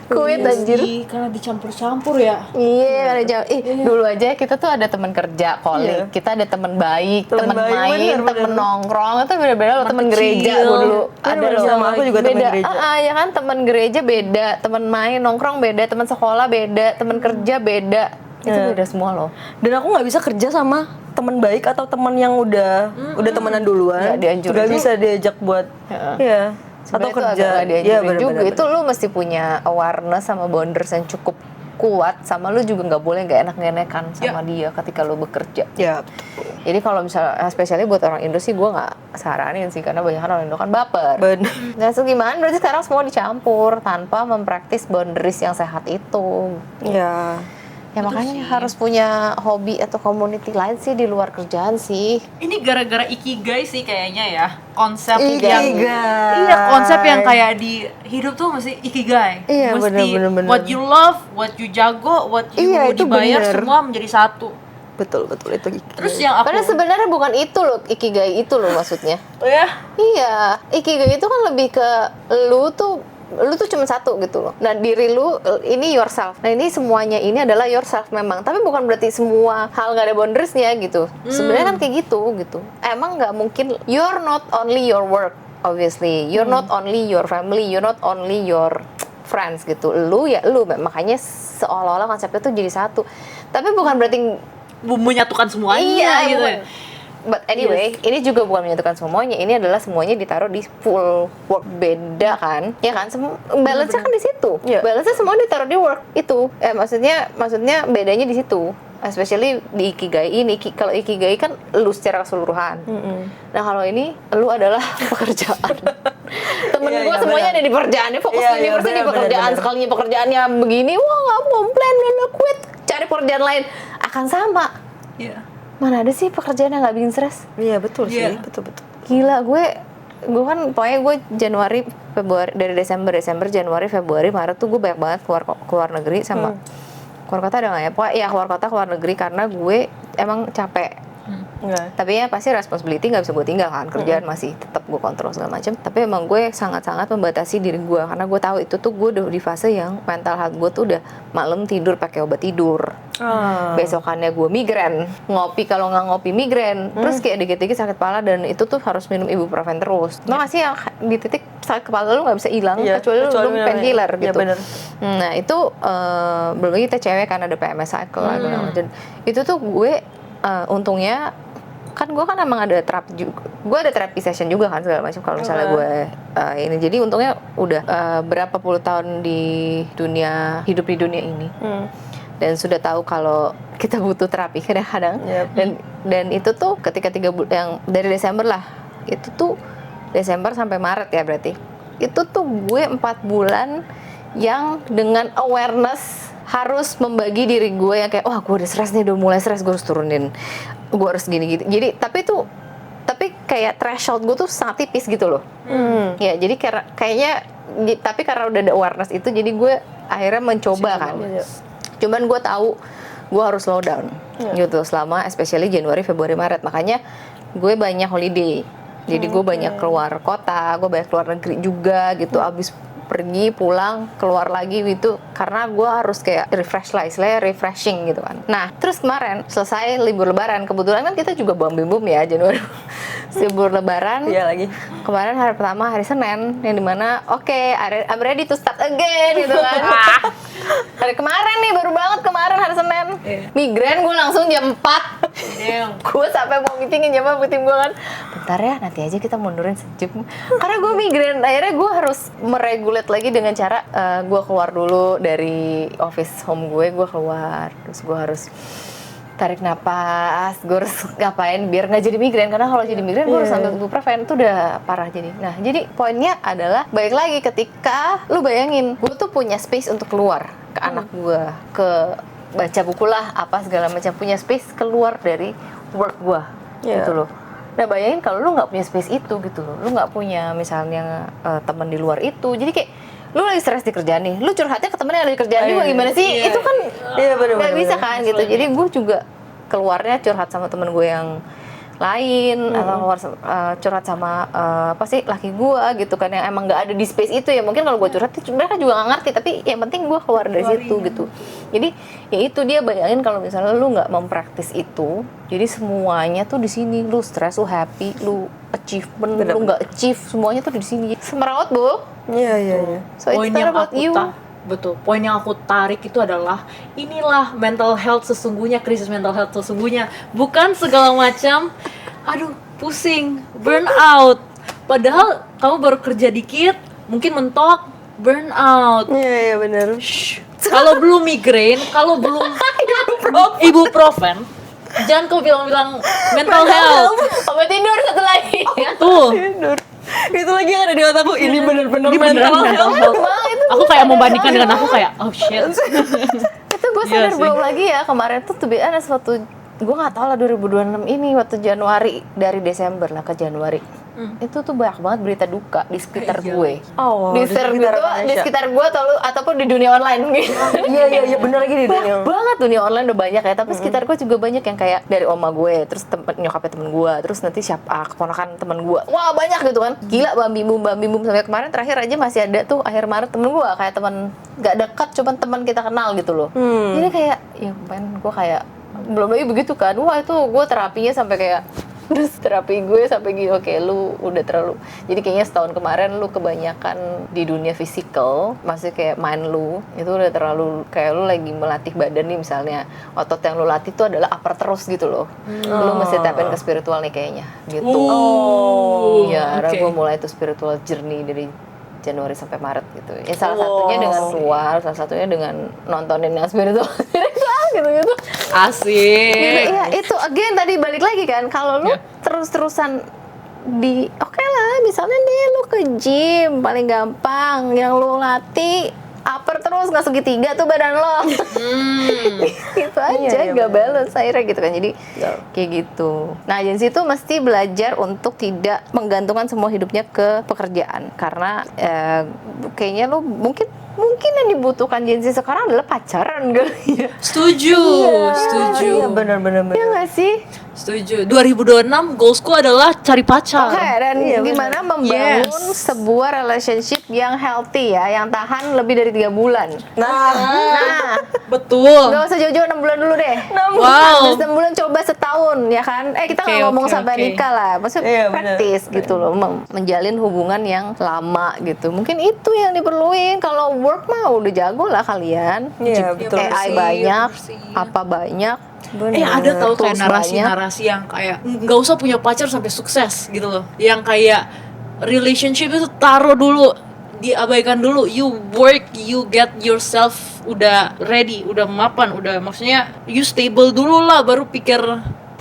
Quit anjir. Karena dicampur-campur ya. Iya, ada jauh. Dulu aja kita tuh ada teman kerja, kolik. Kita ada teman baik, Teman teman baik, main, bener. teman nongkrong. Itu beda-beda loh, teman kecil. gereja gua dulu. Ada Bener, loh. sama aku juga teman beda. gereja. Ya kan, teman gereja beda, teman main nongkrong beda, teman sekolah beda, teman kerja beda. Itu beda semua loh. Dan aku nggak bisa kerja sama teman baik atau teman yang udah temenan duluan. Nggak dianjurin Nggak juga. bisa diajak buat ya atau Sebenarnya itu kerja. agak nggak dianjurin Iya, juga. bener-bener. Itu lu mesti punya awareness sama boundaries yang cukup kuat, sama lu juga nggak boleh nggak enak-enakan sama dia ketika lu bekerja. Ya, Jadi kalau misalnya, especially buat orang Indo sih, gue nggak saranin sih, karena banyak orang Indo kan baper. bener. Nah, so gimana? Berarti sekarang semua dicampur tanpa mempraktis boundaries yang sehat itu. Ya. Ya makanya harus punya hobi atau community lain sih di luar kerjaan sih. Ini gara-gara ikigai sih kayaknya ya. Konsep Ikigai. Iya, konsep yang kayak di hidup tuh mesti ikigai. Iya, Mesti bener. what you love, what you jago, what you Iya, itu dibayar, bener. semua menjadi satu. Betul itu. Terus yang aku Padahal sebenarnya bukan itu loh, ikigai itu loh maksudnya. oh ya, Iya, ikigai itu kan lebih ke lu tuh cuma satu gitu loh. Nah, diri lu ini yourself. Nah, ini semuanya ini adalah yourself memang. Tapi bukan berarti semua hal nggak ada boundariesnya gitu. Sebenarnya kan kayak gitu. Emang nggak mungkin. You're not only your work, obviously. You're not only your family. You're not only your friends gitu. Lu ya lu. Makanya seolah-olah konsepnya tuh jadi satu. Tapi bukan berarti menyatukan semuanya gitu bukan. ya. But anyway, ini juga bukan menyatukan semuanya. Ini adalah semuanya ditaruh di full work, beda kan? Ya kan? Balance-nya kan di situ. Iya. Balance-nya semua ditaruh di work itu. Maksudnya bedanya di situ. Especially di ikigai ini. Kalau ikigai kan lu secara keseluruhan. Nah, kalau ini lu adalah pekerjaan. Temen Iya, gue iya, semuanya benar. ada di pekerjaannya, fokus Iya, 100% di benar, pekerjaan. benar. Sekalinya pekerjaannya begini, wah nggak komplain, udah quit, cari pekerjaan lain, akan sama. Iya. Mana ada sih pekerjaan yang nggak bikin stres? Iya, betul sih. Iya. Betul. Gila, gue kan pokoknya gue Januari, Februari, dari Desember, Januari, Februari, Maret tuh gue banyak banget keluar negeri sama keluar kota ada nggak ya? Pokoknya ya keluar kota, keluar negeri karena gue emang capek. Enggak. Tapi ya pasti responsibility nggak bisa gue tinggal kan, kerjaan masih tetap gue kontrol segala macam. Tapi emang gue sangat-sangat membatasi diri gue karena gue tahu itu tuh gue udah di fase yang mental health gue tuh udah malam tidur pakai obat tidur. Besokannya gue migrain, ngopi kalau nggak ngopi migrain, terus kayak dikit-dikit sakit kepala dan itu tuh harus minum ibuprofen terus. Tau nggak sih yang di titik sakit kepala lu nggak bisa hilang Iya, kecuali lu minum minum- painkiller iya, gitu. bener. Nah itu belum lagi kita cewek kan ada PMS cycle dan itu tuh gue untungnya kan gue kan emang ada terapi juga, gue ada terapi session juga kan segala macam kalau misalnya gue ini, jadi untungnya udah berapa puluh tahun di dunia hidup di dunia ini dan sudah tahu kalau kita butuh terapi kadang-kadang. Yep. Dan itu tuh ketika 3 bulan yang dari Desember lah, itu tuh Desember sampai Maret ya berarti itu tuh gue 4 bulan yang dengan awareness harus membagi diri gue yang kayak wah gue udah stres nih, udah mulai stres, gue harus turunin, gue harus gini-gini. Jadi tapi kayak threshold gue tuh sangat tipis gitu loh. Ya jadi tapi karena udah ada awareness itu, jadi gue akhirnya mencoba kan. Cuman gue tahu gue harus slow down gitu selama especially Januari, Februari, Maret. Makanya gue banyak holiday. Jadi gue banyak keluar kota, gue banyak keluar negeri juga gitu. Abis pergi pulang keluar lagi gitu, karena gue harus kayak refresh lah, istilahnya refreshing gitu kan. Nah terus kemarin selesai libur lebaran, kebetulan kan kita juga bum ya Januari. Libur lebaran. Iya lagi. Kemarin hari pertama hari Senin, yang dimana I'm ready to start again gitu kan. Hari kemarin nih, baru banget kemarin hari Senin. Migrain gue langsung jam 4. Gue sampai mau meetingin jam 4, tim gue kan, bentar ya nanti aja kita mundurin sejam. Karena gue migrain, akhirnya gue harus meregulate lagi dengan cara gue keluar dulu dari office home gue keluar. Terus gue harus tarik napas, gue harus ngapain biar nggak jadi migrain, karena kalau jadi migrain gue harus ambil ibuprofen, itu udah parah jadi. Nah jadi poinnya adalah balik lagi ketika lu bayangin gue tuh punya space untuk keluar ke anak gue, ke baca buku lah apa segala macam, punya space keluar dari work gue gitu loh. Nah bayangin kalau lu nggak punya space itu gitu loh, lu nggak punya misalnya teman di luar itu, jadi kayak lu lagi stres di kerjaan nih, lu curhatnya ke temen yang ada di kerjaan juga gimana sih? Itu kan nggak bisa kan gitu. Jadi gue juga keluarnya curhat sama temen gue yang lain, atau keluar curhat sama laki gue gitu kan, yang emang nggak ada di space itu ya. Mungkin kalau gue curhat mereka juga nggak ngerti, tapi yang penting gue keluar dari situ gitu. Jadi ya itu dia, bayangin kalau misalnya lu nggak mempraktis itu, jadi semuanya tuh di sini, lu stres, lu happy, lu achievement, lu nggak achieve, semuanya tuh di sini. Semerawut bu. Iya. So it's not about you. Betul. Poin yang aku tarik itu adalah inilah mental health sesungguhnya, krisis mental health sesungguhnya. Bukan segala macam, aduh pusing, burn out. Padahal kamu baru kerja dikit, mungkin mentok, burn out. Iya benar. Kalau belum migrain, kalau belum ibuprofen, jangan kau bilang mental health. Obat tidur satu lagi. Tuh. Tidur. Itu lagi yang ada di otakku, ini bener-bener Ini beneran mental health. Aku kayak membandingkan dengan aku kayak oh shit. Itu gue sadar belum lagi ya, kemarin tuh to be honest, waktu gue nggak tahu lah 2026 ini, waktu Januari, dari Desember lah ke Januari, itu tuh banyak banget berita duka di sekitar gue. Oh, di sekitar gue ataupun di dunia online gitu. Iya bener lagi di dunia. Banget dunia online udah banyak ya, tapi sekitar gue juga banyak yang kayak dari oma gue, terus nyokapnya temen gue, terus nanti keponakan temen gue, wah banyak gitu kan, gila bam bim bum sampai kemarin terakhir aja masih ada tuh akhir Maret temen gue, kayak temen gak dekat, cuman teman kita kenal gitu loh. Jadi kayak ya men, gue kayak belum lagi begitu kan, wah itu gue terapinya sampai kayak terus terapi gue sampai gini, oke lu udah terlalu, jadi kayaknya setahun kemarin lu kebanyakan di dunia fisikal, maksudnya kayak mind lu itu udah terlalu kayak lu lagi melatih badan nih, misalnya otot yang lu latih itu adalah upper terus gitu loh. Lu mesti tapin ke spiritual nih kayaknya gitu. Ya karena gue mulai tuh spiritual journey dari Januari sampai Maret gitu. Ya salah satunya dengan keluar, salah satunya dengan nontonin yang spiritual gitu. Asik. Gitu, ya itu again tadi balik lagi kan, kalau lu terus-terusan di oke lah, misalnya deh lu ke gym paling gampang, yang lu latih upper terus, nggak segitiga tuh badan lo. Gitu aja, nggak balance akhirnya gitu kan. Jadi kayak gitu. Nah agensi itu mesti belajar untuk tidak menggantungkan semua hidupnya ke pekerjaan, karena kayaknya lo mungkin yang dibutuhkan agensi sekarang adalah pacaran kali ya. Setuju. Iya benar. Ya nggak sih? Setuju. 2026 goalsku adalah cari pacar. Oke, dan gimana membangun sebuah relationship yang healthy ya, yang tahan lebih dari 3 bulan. Nah, betul. Gak usah jauh-jauh 6 bulan dulu deh. Wow. 6 bulan coba setahun ya kan. Kita nggak ngomong sampai nikah lah. Maksudnya praktis gitu loh, menjalin hubungan yang lama gitu. Mungkin itu yang diperluin. Kalau work mah udah jago lah kalian. Iya betul. AI banyak, apa banyak. Ada tau kayak narasi-narasi yang kayak nggak usah punya pacar sampai sukses gitu loh. Yang kayak relationship itu taruh dulu, diabaikan dulu. You work, you get yourself udah ready, udah mapan, udah maksudnya you stable dulu lah, baru pikir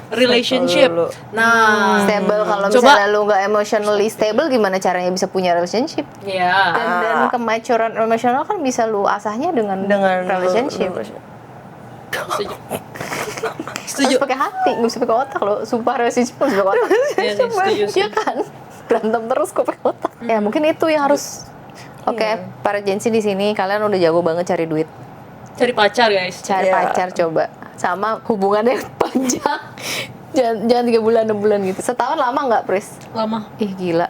relationship. Dulu. Nah, Stable, kalau Coba. misalnya lu nggak emotionally stable, gimana caranya bisa punya relationship? ya. Dan kemacuran emosional kan bisa lu asahnya dengan relationship. Setuju. Harus Setuju. pakai hati, nggak bisa pakai otak lo. Sumpah relationship harus pakai otak. Iya sih, setuju. Iya kan? Berantem terus kok pakai otak. Ya mungkin itu yang harus. Oke, para Gen Z di sini kalian udah jago banget cari duit. Cari pacar, guys. Cari Iya. pacar coba. Sama hubungannya panjang. Jangan 3 bulan 6 bulan gitu. Setahun lama nggak, Pris? Lama. Ih gila.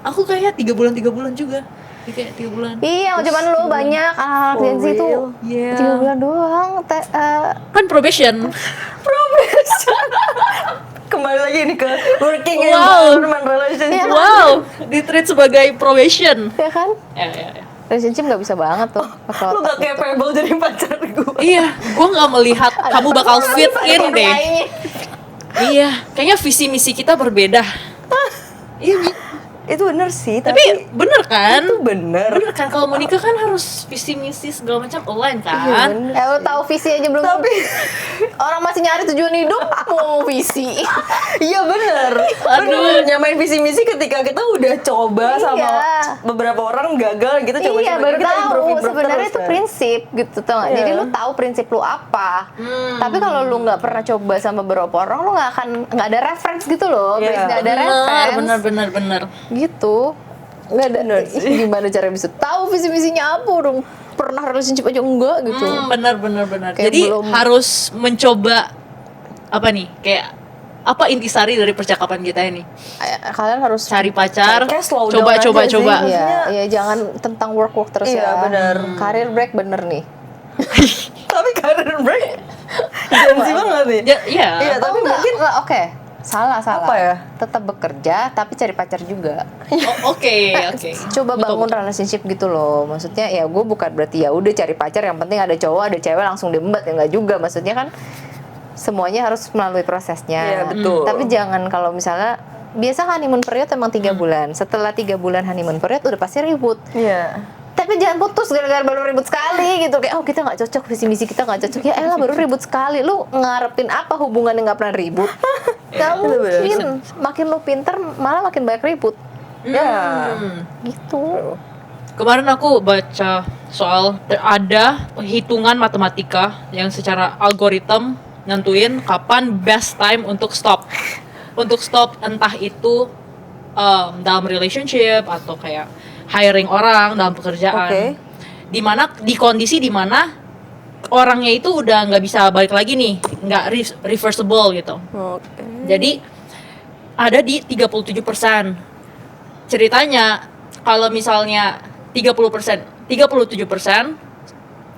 Aku kayak 3 bulan juga. Iya, kayak 3 bulan. Iya, zaman lu banyak anak Gen Z tuh Iya. 3 bulan doang. Kan probation. Kembali lagi nih ke working Wow. environment relationship. Wow, di-treat sebagai probation. Ya kan? Ya. Relationship nggak bisa banget tuh pakai Lu otak. gak capable jadi pacar gue. Iya, gua nggak melihat kamu bakal fit in deh. Kayaknya. Iya, kayaknya visi misi kita berbeda. Iya, Mi. Itu bener sih, Tapi tapi bener kan? itu bener. Bener kan, kalau mau nikah kan harus visi misi segala macam align kan? Lu tahu visi aja belum? Tapi Orang masih nyari tujuan hidup, mau visi. iya bener. Aduh, nyamain visi misi ketika kita udah coba sama Iya. beberapa orang gagal gitu coba-coba. Iya, baru kita tahu improve sebenarnya terus, itu kan. prinsip gitu tau nggak? Iya. Jadi lu tahu prinsip lu apa. Tapi kalau lu nggak pernah coba sama beberapa orang, lu nggak ada reference gitu loh. Iya. Nggak ada reference. Bener. Gitu. Nggak ada. Gimana cara bisa tahu visi misinya apa dong? Pernah relationship aja enggak gitu. Bener. Kayak Jadi belum- harus mencoba apa nih? Kayak apa intisari dari percakapan kita ini? Kalian harus Cari pacar, Kayak slow down coba. aja sih. Coba. Iya, iya, jangan tentang work terus Iya, ya. benar. Karir break bener nih. Tapi career break Gen Z banget nih. Iya. Iya, tapi enggak, mungkin enggak, oke. Salah. Apa ya? Tetap bekerja tapi cari pacar juga. Oke. Coba bangun relationship gitu loh. Maksudnya ya gue bukan berarti ya udah cari pacar yang penting ada cowok ada cewek langsung diembat, ya enggak juga. Maksudnya kan semuanya harus melalui prosesnya. Iya, betul. Tapi jangan kalau misalnya biasa honeymoon period emang 3 bulan. Setelah 3 bulan honeymoon period udah pasti ribut. iya. Tapi jangan putus gara-gara baru ribut sekali gitu. Kayak oh kita nggak cocok, visi misi kita nggak cocok. Ya elah baru ribut sekali. Lu ngarepin apa hubungan yang nggak pernah ribut? Gak mungkin. Makin lu pinter malah makin banyak ribut. Ya. Gitu. Kemarin aku baca soal ada hitungan matematika yang secara algoritma nentuin kapan best time untuk stop. Untuk stop entah itu dalam relationship atau kayak hiring orang dalam pekerjaan. Oke. Dimana di kondisi dimana orangnya itu udah nggak bisa balik lagi nih, nggak reversible gitu. Oke. Jadi ada di 37%. Ceritanya kalau misalnya 37%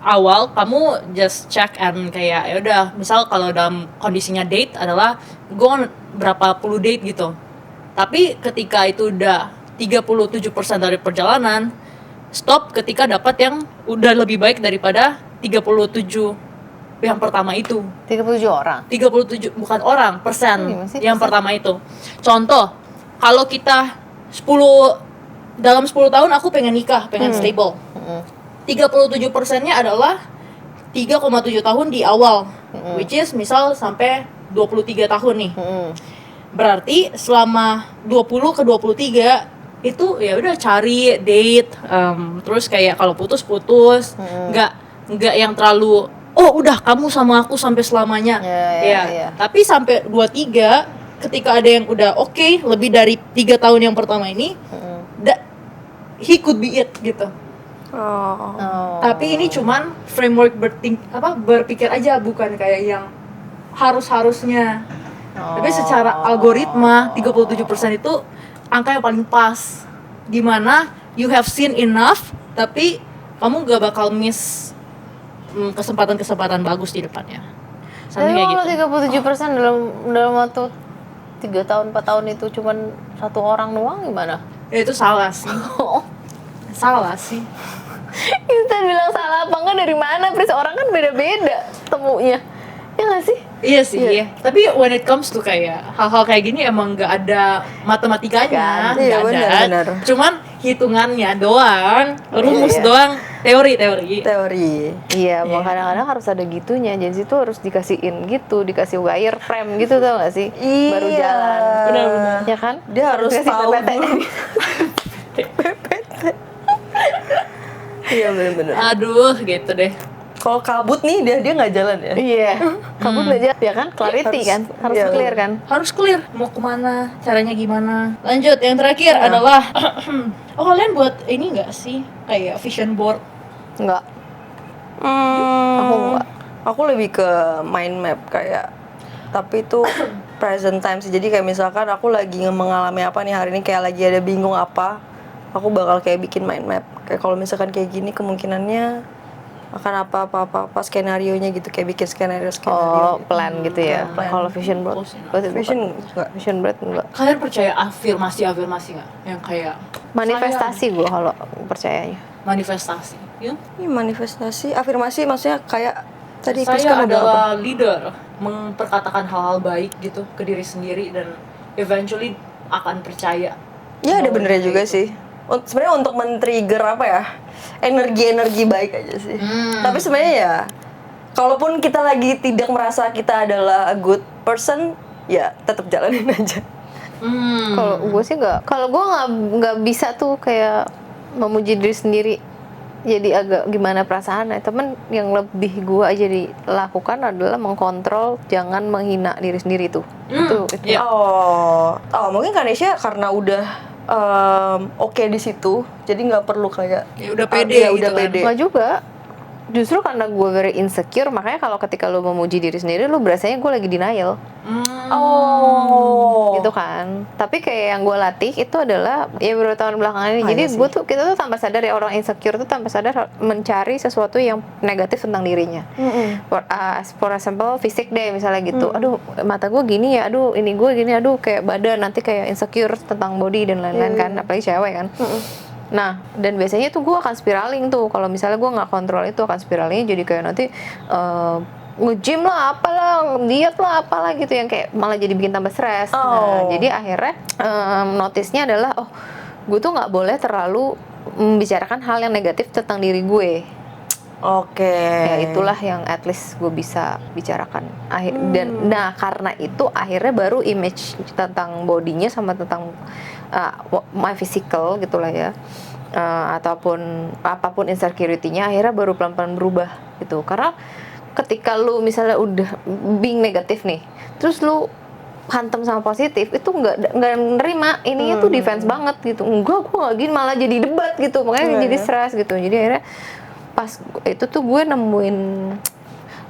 awal kamu just check and kayak ya udah, misal kalau dalam kondisinya date adalah go on berapa puluh date gitu. Tapi ketika itu udah 37% dari perjalanan, stop ketika dapat yang udah lebih baik daripada 37 yang pertama itu. 37 orang. 37 bukan orang, persen Masih yang persen. pertama itu. Contoh, kalau kita 10 dalam 10 tahun aku pengen nikah, pengen stable. 37%-nya adalah 3,7 tahun di awal. Which is misal sampai 23 tahun nih. Berarti selama 20 ke 23 itu ya udah cari date, terus kayak kalau putus nggak yang terlalu oh udah kamu sama aku sampai selamanya. Ya. Tapi sampai 23 ketika ada yang udah oke, lebih dari 3 tahun yang pertama ini he could be it gitu. Oh. Tapi ini cuman framework berpikir aja, bukan kayak yang harusnya. Tapi secara algoritma 37% itu angka yang paling pas, dimana you have seen enough tapi kamu gak bakal miss kesempatan-kesempatan bagus di depannya. Tapi Something kayak kalau gitu. 37% dalam waktu 3 tahun 4 tahun itu cuman 1 orang doang gimana? Ya itu salah sih. Salah sih. Kita bilang salah apa enggak dari mana? Pris orang kan beda-beda temunya. Ya nggak sih? Iya sih, iya. Tapi when it comes to kayak hal-hal kayak gini emang nggak ada matematikanya, Iya, nggak ada. benar. Cuman hitungannya doang, rumus doang. Teori. Iya, mau kadang-kadang harus ada gitunya. Gen Z tuh harus dikasihin gitu, dikasih wireframe gitu tau gak sih? Baru Iya. jalan. Benar-benar. Ya kan? Dia harus Dikasih tahu PPT. dulu. Iya benar-benar. Aduh, gitu deh. Kalau kabut nih dia nggak jalan ya. Iya, kabut aja ya kan? Clarity Harus- kan? Harus iya. clear kan? Harus clear mau kemana, caranya gimana. Lanjut, yang terakhir adalah oh kalian buat ini nggak sih kayak vision board? Enggak. Aku enggak. Aku lebih ke mind map kayak, tapi itu present time sih. Jadi kayak misalkan aku lagi mengalami apa nih hari ini, kayak lagi ada bingung apa, aku bakal kayak bikin mind map. Kayak kalau misalkan kayak gini kemungkinannya akan apa skenario nya gitu, kayak bikin skenario. Oh, plan gitu ya. Plan. Kalau vision board, berarti Vision bukan. enggak. Vision board enggak. Kalian percaya afirmasi nggak? Yang kayak Manifestasi gue kalau percayanya. manifestasi. Ya? Ini manifestasi, afirmasi maksudnya kayak tadi Saya Priska udah apa? adalah leader, memperkatakan hal-hal baik gitu ke diri sendiri dan eventually akan percaya. Ya ada benernya juga sih. Sebenarnya untuk men-trigger apa ya, energi baik aja sih. Tapi sebenarnya ya, kalaupun kita lagi tidak merasa kita adalah a good person, ya tetap jalanin aja. Kalau gue sih nggak. Kalau gue nggak bisa tuh kayak memuji diri sendiri. Jadi agak gimana perasaannya. Temen yang lebih gue aja dilakukan adalah mengkontrol, jangan menghina diri sendiri tuh. Itu. Iya. Oh mungkin Kanesha karena udah oke di situ, jadi nggak perlu kayak Ya udah pede ya gitu udah kan. pede. Nggak juga. Justru karena gue very insecure, makanya kalau ketika lo memuji diri sendiri, lo berasanya gue lagi denial. Oh Gitu kan. Tapi kayak yang gue latih itu adalah ya beberapa tahun belakangan ini. Jadi iya gue tuh, kita tuh tanpa sadar ya, orang insecure tuh tanpa sadar mencari sesuatu yang negatif tentang dirinya. For example, fisik deh misalnya gitu. Aduh, mata gue gini ya. Aduh, ini gue gini. Aduh, kayak badan, nanti kayak insecure tentang body dan lain-lain kan. Apalagi cewek kan. Nah, dan biasanya tuh gue akan spiraling tuh. Kalau misalnya gue nggak kontrol itu, akan spiralingnya jadi kayak nanti nge-gym lah, apalah, diet lah, apalah gitu, yang kayak malah jadi bikin tambah stres. Nah, jadi akhirnya notice-nya adalah, oh, gue tuh nggak boleh terlalu membicarakan hal yang negatif tentang diri gue. Oke. Ya itulah yang at least gue bisa bicarakan. Dan nah, karena itu akhirnya baru image tentang bodinya sama tentang my physical gitulah ya, ataupun apapun insecurity-nya akhirnya baru pelan-pelan berubah gitu. Karena ketika lu misalnya udah being negatif nih, terus lu hantem sama positif, itu nggak nerima, ininya tuh defense banget gitu. Enggak, gue nggak gini, malah jadi debat gitu, makanya jadi stres gitu. Jadi akhirnya pas itu tuh gue nemuin,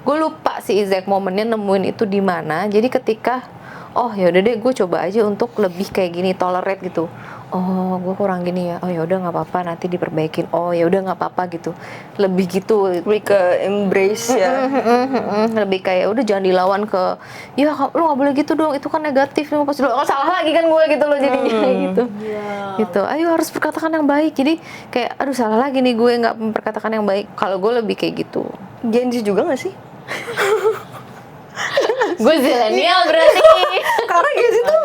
gue lupa sih exact momennya nemuin itu di mana. Jadi ketika oh ya udah deh, gue coba aja untuk lebih kayak gini, tolerate gitu. Oh, gue kurang gini ya. Oh ya udah nggak apa-apa, nanti diperbaikin. Oh ya udah nggak apa-apa gitu. Lebih gitu. Lebih ke embrace ya. Lebih kayak udah jangan dilawan ke, ya lu nggak boleh gitu dong, itu kan negatif. Lu pasti oh, salah lagi kan gue gitu loh jadinya gitu. Gitu. Ayo harus perkatakan yang baik. Jadi kayak aduh salah lagi nih gue nggak memperkatakan yang baik. Kalau gue lebih kayak gitu. Gen Z juga nggak sih? Gue zilenial berarti. Karena Gen Z tuh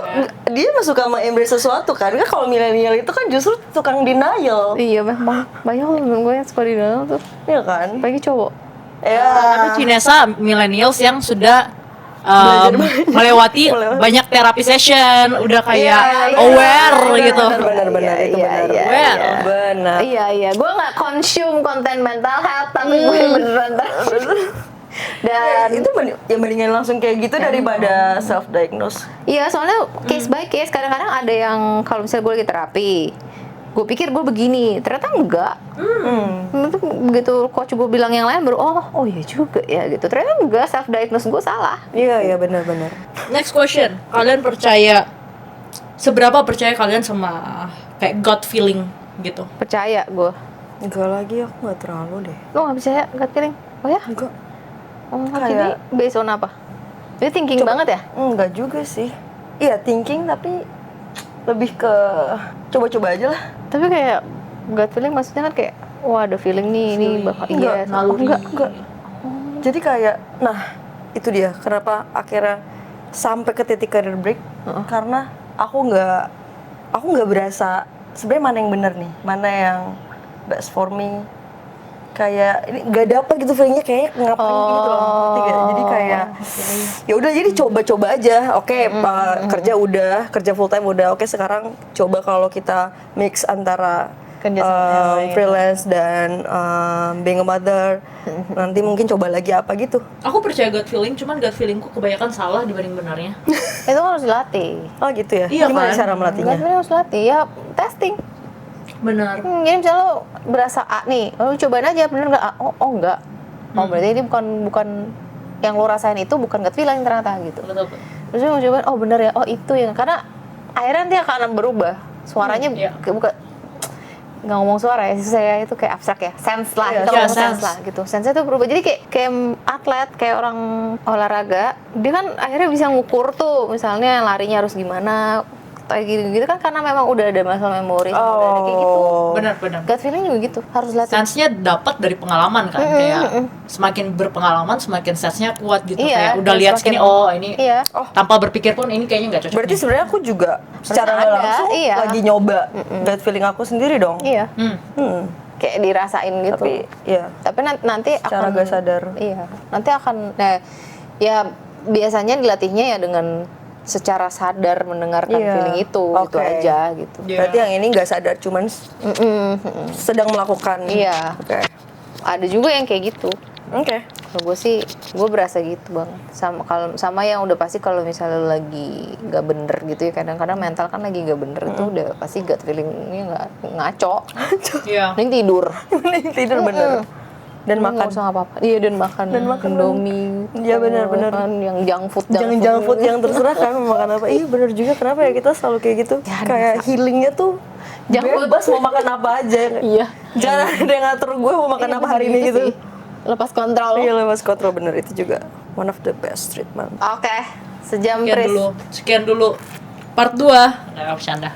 dia mah suka embrace sesuatu kan. Kan kalau milenial itu kan justru tukang denial. Iya memang banyak temen gue yang suka di dalam tuh. Iya kan? Apalagi cowok. Ya. Tapi Cinesa millennials yang sudah melewati banyak terapi session, udah kayak aware gitu. Benar itu benar. Benar. Iya. Gue nggak consume konten mental health, tapi gue beneran Dan itu mendingan langsung kayak gitu daripada self diagnose. Iya, soalnya case by case. Kadang-kadang ada yang kalau misalnya gue lagi terapi, gue pikir gue begini, ternyata enggak. Itu begitu coach gue bilang yang lain baru oh iya juga ya gitu. Ternyata enggak, self diagnose gue salah. Iya benar. Next question, kalian seberapa percaya kalian sama kayak gut feeling gitu? Percaya gue. Enggak lagi, aku nggak terlalu deh. Lo nggak percaya gut feeling? Oh ya? Enggak. Oh, Kayak- jadi based on apa? Jadi thinking banget ya? Enggak juga sih. Iya thinking, tapi lebih ke coba-coba aja lah. Tapi kayak gut feeling maksudnya kan kayak wah ada feeling nih ini bakal iya. naluri. Enggak. Jadi kayak, nah itu dia kenapa akhirnya sampai ke titik career break. Karena aku nggak berasa sebenarnya mana yang benar nih, mana yang best for me. kayak ini nggak dapet gitu feelingnya kayak ngapain gitu loh, ngerti nggak? Jadi kayak ya udah jadi coba-coba aja. Oke, kerja full time udah. Oke, sekarang coba kalau kita mix antara Kerja sama yang lain. freelance dan being a mother, nanti mungkin coba lagi apa gitu. Aku percaya gut feeling, cuman gut feelingku kebanyakan salah dibanding benarnya. Itu kan harus dilatih. Oh gitu ya? Iya Gimana kan? cara melatihnya? Nggak harus latih ya, testing. Benar. Jadi misalnya lo berasa A nih, lo cobain aja bener nggak A? Oh enggak. Oh berarti ini bukan yang lo rasain itu bukan gut feeling ternyata gitu. Betul. Terus lo cobain, oh bener ya, oh itu yang karena akhirnya nanti akan berubah. Suaranya Iya. bukan nggak ngomong suara ya, saya itu kayak abstrak ya, sense lah, Iya, kita ngomong sense. sense lah gitu. Sense itu berubah. Jadi kayak atlet, kayak orang olahraga, dia kan akhirnya bisa ngukur tuh, misalnya larinya harus gimana, kayak gitu kan karena memang udah ada masalah memori, udah ada kayak gitu. Benar. Gut feeling juga gitu, harus latih. Sense-nya dapat dari pengalaman kan, kayak semakin berpengalaman semakin sense-nya kuat gitu. Iya, Kayak udah lihat semakin- segini, oh ini Iya. tanpa berpikir pun ini kayaknya nggak cocok. Berarti nih. sebenarnya aku juga secara nggak ada, langsung iya. lagi nyoba gut feeling aku sendiri dong. Iya, Hmm. kayak dirasain gitu. Tapi ya Tapi nanti secara akan nggak sadar. Iya, nanti akan ya biasanya dilatihnya ya dengan secara sadar mendengarkan Iya. feeling itu gitu Oke. aja gitu. Iya. Berarti yang ini nggak sadar, cuman sedang melakukan. Iya. Oke. Ada juga yang kayak gitu. Oke. Kalau gue sih, gue berasa gitu banget. Sama yang udah pasti kalau misalnya lu lagi nggak bener gitu ya, kadang-kadang mental kan lagi nggak bener itu udah pasti gut feelingnya nggak ngaco. Iya. Mending tidur. Mending tidur bener. Dan Mending makan. nggak usah apa-apa. Iya, dan makan. Indomie. Iya, benar-benar. Kan, yang junk food. Jangan junk food yang terserah kan mau makan apa. Iya bener juga, kenapa ya kita selalu kayak gitu. Ya, Kayak healingnya tuh Junk food. bebas mau makan apa aja. Iya. Jangan ada yang ngatur gue mau makan apa hari ini gitu. sih. Lepas kontrol. Iya, lepas kontrol, bener, itu juga one of the best treatment. Oke, sejam Sekian Pris. dulu. Sekian dulu. Part 2. Nggak, bercanda.